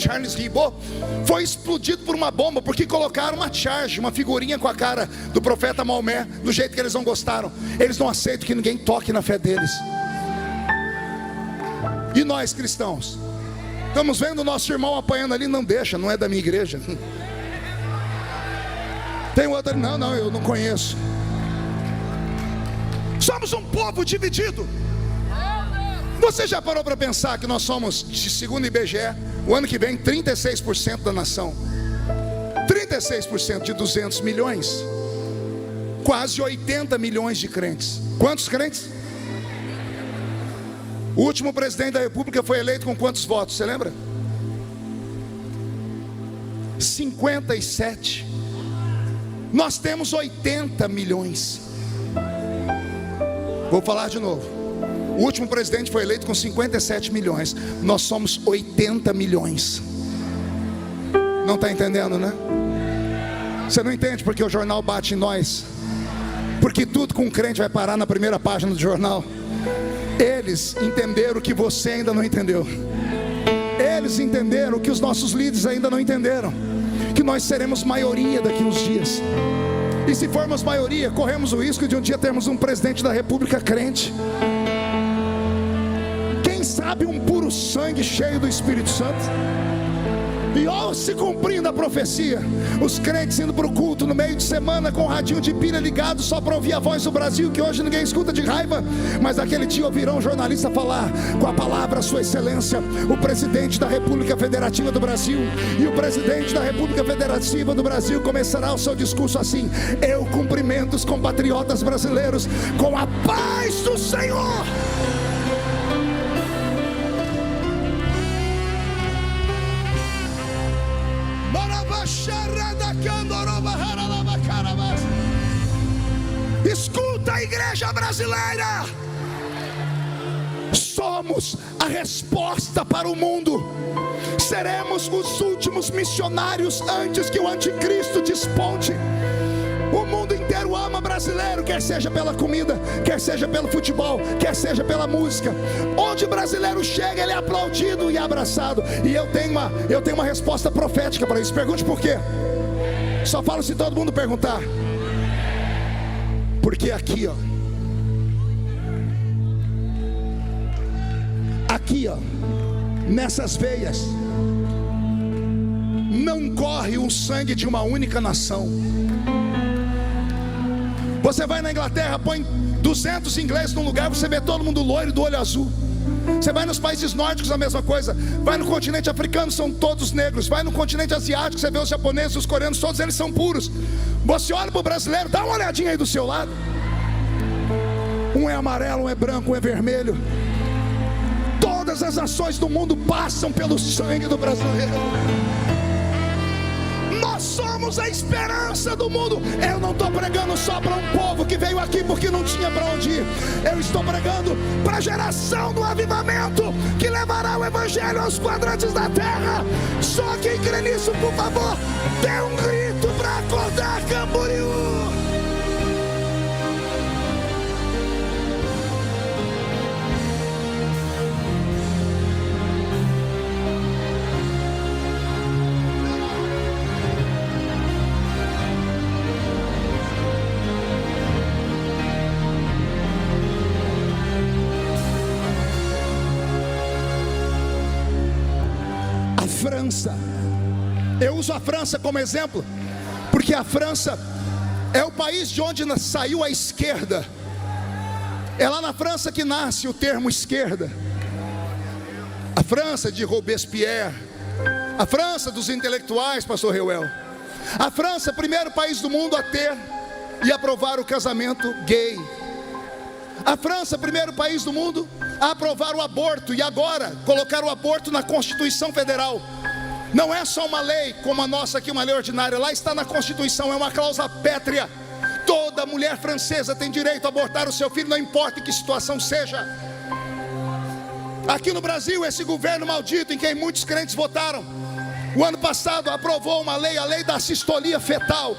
foi explodido por uma bomba, porque colocaram uma charge, uma figurinha com a cara do profeta Maomé, do jeito que eles não gostaram. Eles não aceitam que ninguém toque na fé deles. E nós cristãos, estamos vendo o nosso irmão apanhando ali, não deixa, não é da minha igreja. Tem outro, não, eu não conheço. Somos um povo dividido. Você já parou para pensar que nós somos, segundo o IBGE, o ano que vem 36% da nação? 36% de 200 milhões, quase 80 milhões de crentes. Quantos crentes? O último presidente da república foi eleito com quantos votos, você lembra? 57. Nós temos 80 milhões. Vou falar de novo. O último presidente foi eleito com 57 milhões. Nós somos 80 milhões. Não está entendendo, né? Você não entende porque o jornal bate em nós? Porque tudo com crente vai parar na primeira página do jornal. Eles entenderam o que você ainda não entendeu. Eles entenderam o que os nossos líderes ainda não entenderam, que nós seremos maioria daqui uns dias. E se formos maioria, corremos o risco de um dia termos um presidente da república crente. Quem sabe um puro sangue cheio do Espírito Santo. E ó, se cumprindo a profecia, os crentes indo para o culto no meio de semana com o radinho de pilha ligado só para ouvir a voz do Brasil, que hoje ninguém escuta de raiva, mas aquele dia ouvirão um jornalista falar com a palavra Sua Excelência, o presidente da República Federativa do Brasil. E o presidente da República Federativa do Brasil começará o seu discurso assim: eu cumprimento os compatriotas brasileiros com a paz do Senhor. Escuta a igreja brasileira, somos a resposta para o mundo. Seremos os últimos missionários antes que o anticristo desponte. O mundo inteiro ama brasileiro, quer seja pela comida, quer seja pelo futebol, quer seja pela música. Onde o brasileiro chega, ele é aplaudido e abraçado. E eu tenho uma resposta profética para isso. Pergunte por quê. Só falo se todo mundo perguntar. Porque aqui ó, nessas veias não corre o sangue de uma única nação. Você vai na Inglaterra, põe 200 ingleses num lugar, você vê todo mundo loiro do olho azul. Você vai nos países nórdicos, a mesma coisa. Vai no continente africano, são todos negros. Vai no continente asiático, você vê os japoneses, os coreanos, todos eles são puros. Você olha para o brasileiro, dá uma olhadinha aí do seu lado. Um é amarelo, um é branco, um é vermelho. Todas as nações do mundo passam pelo sangue do brasileiro. Nós somos a esperança do mundo. Eu não estou pregando só para um povo que veio aqui porque não tinha para onde ir. Eu estou pregando para a geração do avivamento, que levará o evangelho aos quadrantes da terra. Só quem crê nisso, por favor, dê um grito para acordar Camboriú. França, eu uso a França como exemplo, porque a França é o país de onde saiu a esquerda. É lá na França que nasce o termo esquerda. A França de Robespierre, a França dos intelectuais, pastor Reuel. A França, primeiro país do mundo a ter e aprovar o casamento gay. A França, primeiro país do mundo a aprovar o aborto, e agora colocar o aborto na Constituição Federal. Não é só uma lei como a nossa aqui, uma lei ordinária. Lá está na Constituição, é uma cláusula pétrea. Toda mulher francesa tem direito a abortar o seu filho, não importa em que situação seja. Aqui no Brasil, esse governo maldito em quem muitos crentes votaram, o ano passado aprovou uma lei, a lei da sistolia fetal.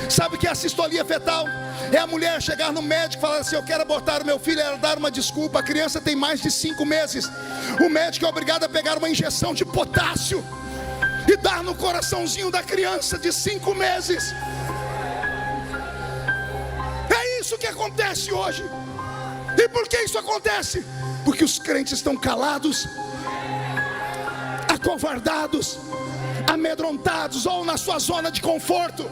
Sabe o que é a sistolia fetal? É a mulher chegar no médico e falar assim: eu quero abortar o meu filho, ela dar uma desculpa. A criança tem mais de 5 meses. O médico é obrigado a pegar uma injeção de potássio e dar no coraçãozinho da criança de 5 meses. É isso que acontece hoje. E por que isso acontece? Porque os crentes estão calados, acovardados, amedrontados ou na sua zona de conforto.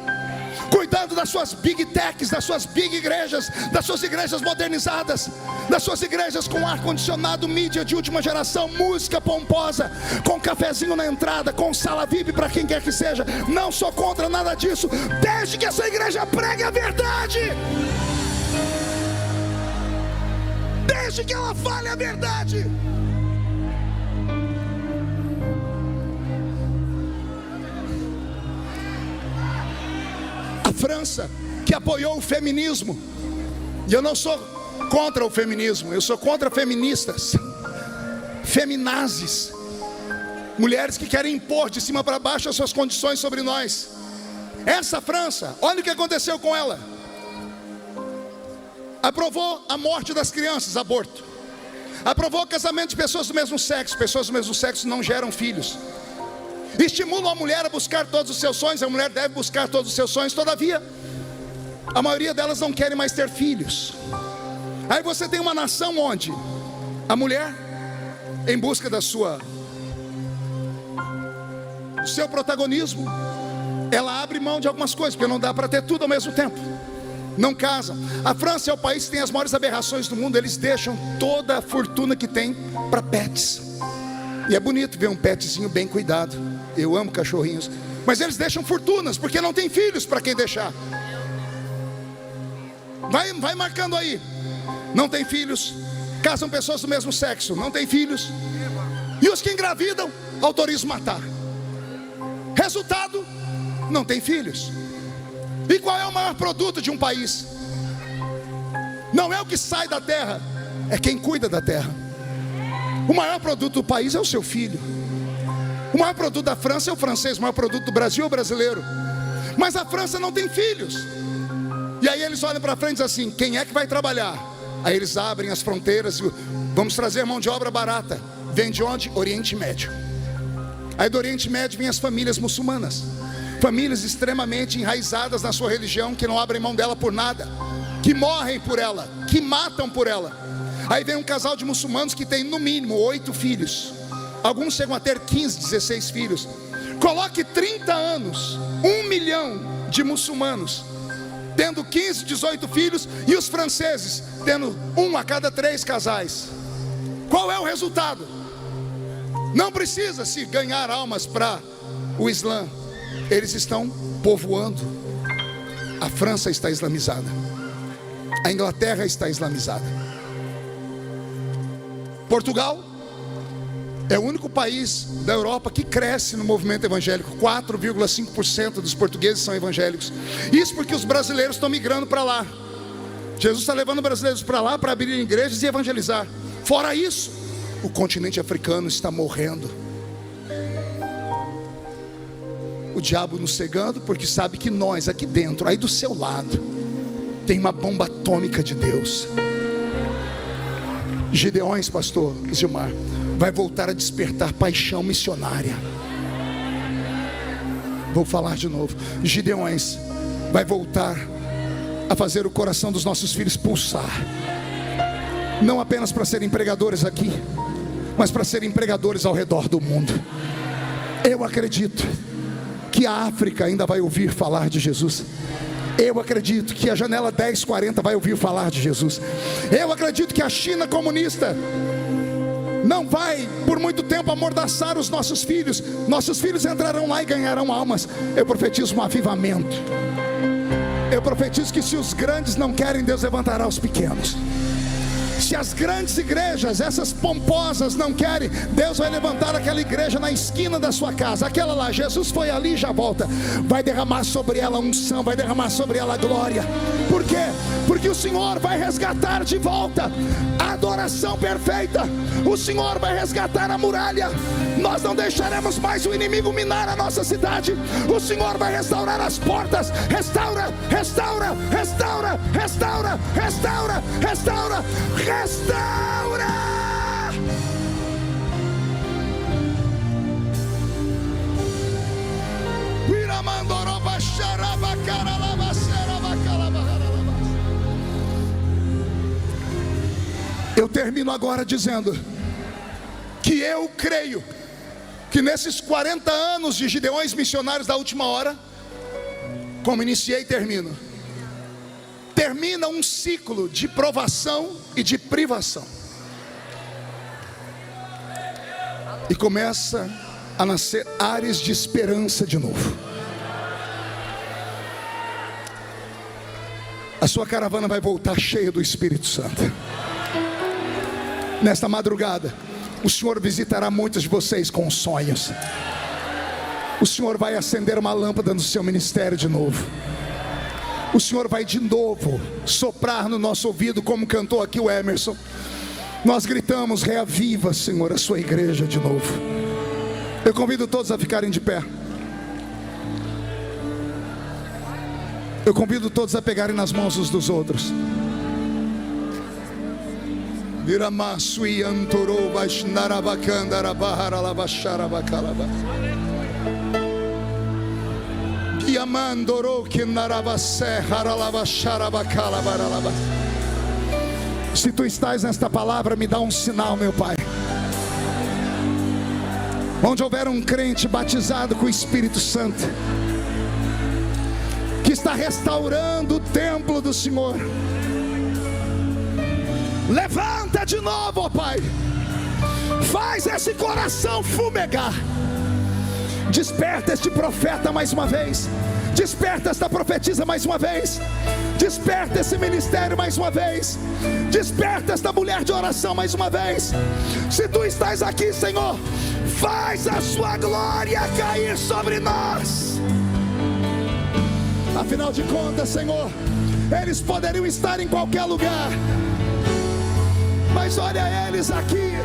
cuidando das suas big techs, das suas big igrejas, das suas igrejas modernizadas, das suas igrejas com ar-condicionado, mídia de última geração, música pomposa, com cafezinho na entrada, com sala VIP para quem quer que seja. Não sou contra nada disso, desde que essa igreja pregue a verdade, desde que ela fale a verdade. A França, que apoiou o feminismo, e eu não sou contra o feminismo, eu sou contra feministas, feminazes, mulheres que querem impor de cima para baixo as suas condições sobre nós. Essa França, olha o que aconteceu com ela: aprovou a morte das crianças, aborto, aprovou o casamento de pessoas do mesmo sexo não geram filhos, estimulam a mulher a buscar todos os seus sonhos, a mulher deve buscar todos os seus sonhos, todavia, a maioria delas não querem mais ter filhos. Aí você tem uma nação onde a mulher, em busca do seu protagonismo, ela abre mão de algumas coisas, porque não dá para ter tudo ao mesmo tempo, não casam. A França é o país que tem as maiores aberrações do mundo, eles deixam toda a fortuna que tem para pets. E é bonito ver um petzinho bem cuidado. Eu amo cachorrinhos. Mas eles deixam fortunas, porque não tem filhos para quem deixar. Vai marcando aí. Não tem filhos. Casam pessoas do mesmo sexo, não tem filhos. E os que engravidam, autorizam matar. Resultado, não tem filhos. E qual é o maior produto de um país? Não é o que sai da terra, é quem cuida da terra. O maior produto do país é o seu filho. O maior produto da França é o francês. O maior produto do Brasil é o brasileiro. Mas a França não tem filhos. E aí eles olham para frente e dizem assim: quem é que vai trabalhar? Aí eles abrem as fronteiras e vamos trazer mão de obra barata. Vem de onde? Oriente Médio. Aí do Oriente Médio vêm as famílias muçulmanas, famílias extremamente enraizadas na sua religião, que não abrem mão dela por nada, que morrem por ela, que matam por ela. Aí vem um casal de muçulmanos que tem no mínimo 8 filhos. Alguns chegam a ter 15, 16 filhos. Coloque 30 anos, 1 milhão de muçulmanos tendo 15, 18 filhos, e os franceses tendo 1 a cada 3 casais. Qual é o resultado? Não precisa se ganhar almas para o Islã. Eles estão povoando. A França está islamizada, a Inglaterra está islamizada. Portugal é o único país da Europa que cresce no movimento evangélico. 4,5% dos portugueses são evangélicos. Isso porque os brasileiros estão migrando para lá. Jesus está levando brasileiros para lá para abrir igrejas e evangelizar. Fora isso, o continente africano está morrendo. O diabo nos cegando, porque sabe que nós aqui dentro, aí do seu lado, tem uma bomba atômica de Deus. Gideões, pastor Gilmar, vai voltar a despertar paixão missionária. Vou falar de novo. Gideões vai voltar a fazer o coração dos nossos filhos pulsar. Não apenas para serem pregadores aqui, mas para serem pregadores ao redor do mundo. Eu acredito que a África ainda vai ouvir falar de Jesus. Eu acredito que a janela 1040 vai ouvir falar de Jesus. Eu acredito que a China comunista não vai por muito tempo amordaçar os nossos filhos. Nossos filhos entrarão lá e ganharão almas. Eu profetizo um avivamento. Eu profetizo que se os grandes não querem, Deus levantará os pequenos. Se as grandes igrejas, essas pomposas, não querem, Deus vai levantar aquela igreja na esquina da sua casa. Aquela lá, Jesus foi ali e já volta. Vai derramar sobre ela unção, vai derramar sobre ela glória. Por quê? Porque o Senhor vai resgatar de volta a adoração perfeita. O Senhor vai resgatar a muralha. Nós não deixaremos mais o inimigo minar a nossa cidade. O Senhor vai restaurar as portas. Restaura, restaura, restaura, restaura, restaura, restaura, restaura. Eu termino agora dizendo que eu creio que nesses 40 anos de Gideões missionários da última hora, Como iniciei, termino. Termina um ciclo de provação e de privação. E começa a nascer áreas de esperança de novo. A sua caravana vai voltar cheia do Espírito Santo. Nesta madrugada, o Senhor visitará muitos de vocês com sonhos. O Senhor vai acender uma lâmpada no seu ministério de novo. O Senhor vai de novo soprar no nosso ouvido, como cantou aqui o Emerson. Nós gritamos: reaviva, Senhor, a sua igreja de novo. Eu convido todos a ficarem de pé. Eu convido todos a pegarem nas mãos uns dos outros. Se tu estás nesta palavra, me dá um sinal, meu Pai. Onde houver um crente batizado com o Espírito Santo, que está restaurando o templo do Senhor, levanta de novo, ó Pai. Faz esse coração fumegar. Desperta este profeta mais uma vez. Desperta esta profetisa mais uma vez. Desperta esse ministério mais uma vez. Desperta esta mulher de oração mais uma vez. Se tu estás aqui, Senhor, faz a sua glória cair sobre nós. Afinal de contas, Senhor, eles poderiam estar em qualquer lugar, mas olha eles aqui.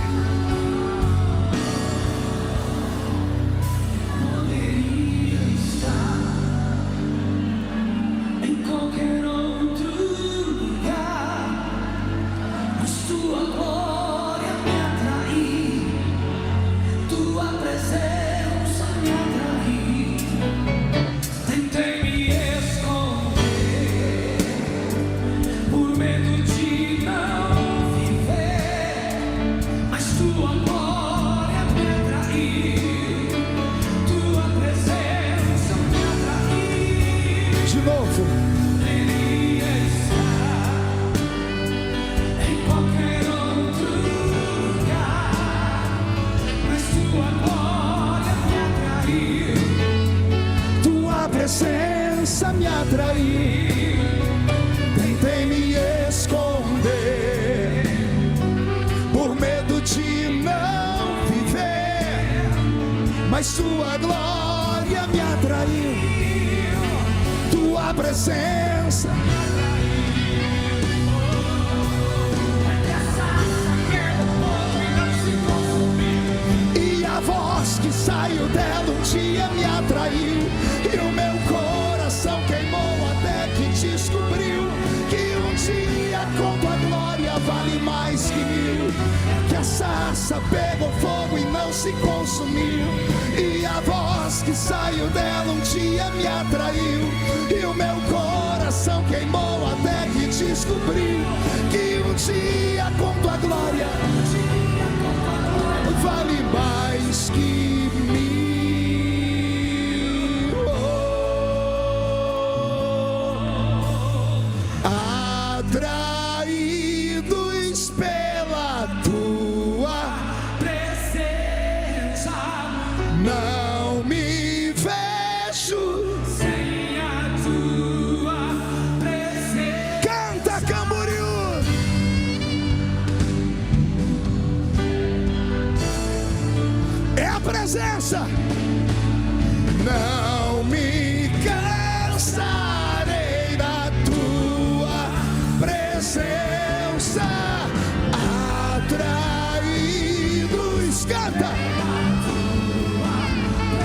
Presença me atraiu, tentei me esconder, por medo de não viver, mas tua glória me atraiu, tua presença me atraiu, e a voz que saiu dela um dia me atraiu, e o meu coração queimou até que descobriu que um dia com tua glória vale mais que mil. Que a sarça pegou fogo e não se consumiu, e a voz que saiu dela um dia me atraiu, e o meu coração queimou até que descobriu que um dia com tua glória vale mais que mil. Atraídos pela tua presença, não me vejo sem a tua presença. Canta, Camboriú. É a presença. Não me cansarei da tua presença, atraídos. Canta,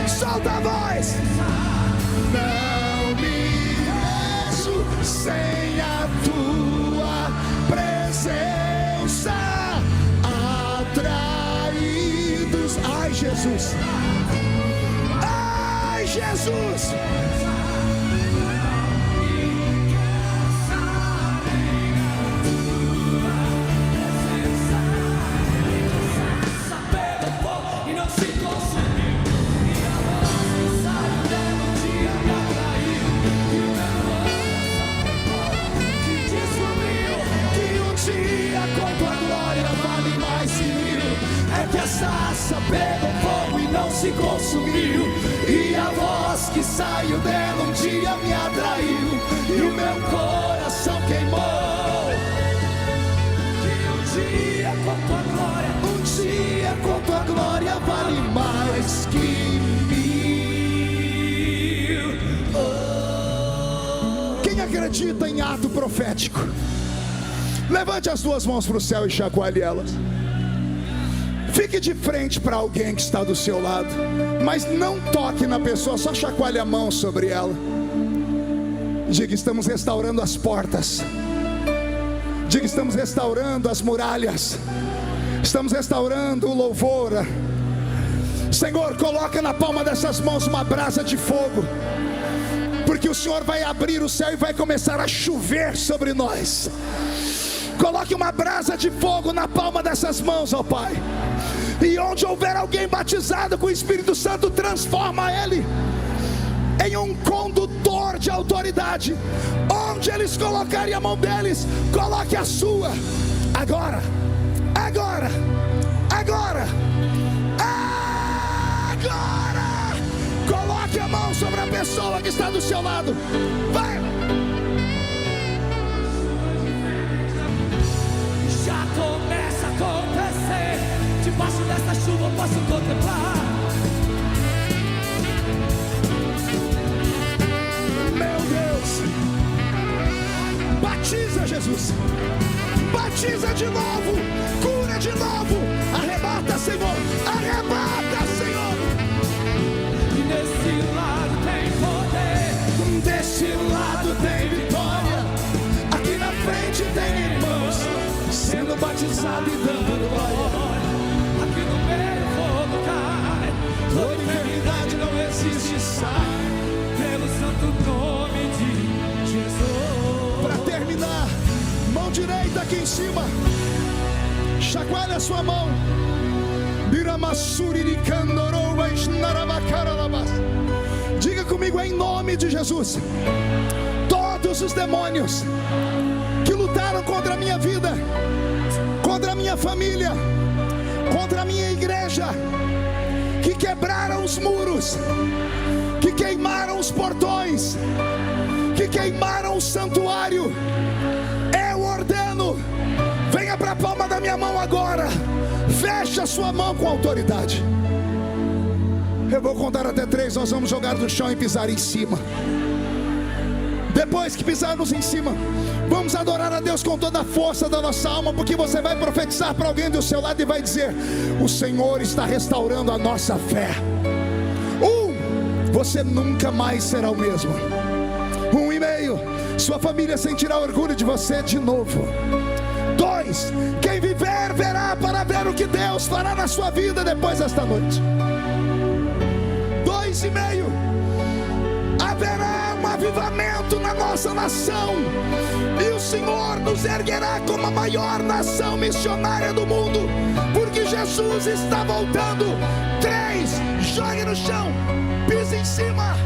solta a voz. Não me vejo sem a tua presença, atraídos. Ai, Jesus, ai, Jesus. dia com tua glória vale mais que mil. É que a sarça pegou fogo e não se consumiu, e a voz que saiu dela um dia me atraiu, e o meu coração queimou. Que um dia com tua glória, um dia com tua glória vale mais que mil. Quem acredita em ato profético, levante as duas mãos para o céu e chacoalhe elas. Fique de frente para alguém que está do seu lado, mas não toque na pessoa, só chacoalhe a mão sobre ela. Diga: estamos restaurando as portas. Diga: estamos restaurando as muralhas. Estamos restaurando o louvor. Senhor, coloca na palma dessas mãos uma brasa de fogo, porque o Senhor vai abrir o céu e vai começar a chover sobre nós. Coloque uma brasa de fogo na palma dessas mãos, ó Pai. E onde houver alguém batizado com o Espírito Santo, transforma ele em um condutor de autoridade. Onde eles colocarem a mão deles, coloque a sua. Agora, agora, agora, agora. Coloque a mão sobre a pessoa que está do seu lado. Vai. Já começa a acontecer. Debaixo dessa chuva eu posso contemplar. Meu Deus, batiza, Jesus. Batiza de novo, cura de novo. Arrebata, Senhor, arrebata, Senhor. E desse lado tem poder, desse lado tem vitória. Aqui na frente tem irmãos sendo batizados e dando glória. Aqui no meio o fogo cai, toda enfermidade não existe, sai, pelo santo nome de Jesus. Para terminar, mão direita aqui em cima, chacoalha a sua mão. Diga comigo: em nome de Jesus, todos os demônios que lutaram contra a minha vida, contra a minha família, contra a minha igreja, que quebraram os muros, que queimaram os portões, que queimaram o santuário, eu ordeno, venha para a palma da minha mão agora. Feche a sua mão com autoridade. Eu vou contar até 3, nós vamos jogar no chão e pisar em cima. Depois que pisarmos em cima, vamos adorar a Deus com toda a força da nossa alma, porque você vai profetizar para alguém do seu lado e vai dizer: o Senhor está restaurando a nossa fé. Você nunca mais será o mesmo. 1,5, sua família sentirá orgulho de você de novo. 2, quem viver verá para ver o que Deus fará na sua vida depois desta noite. 2,5, haverá um avivamento na nossa nação, e o Senhor nos erguerá como a maior nação missionária do mundo, porque Jesus está voltando. 3, jogue no chão, pise em cima.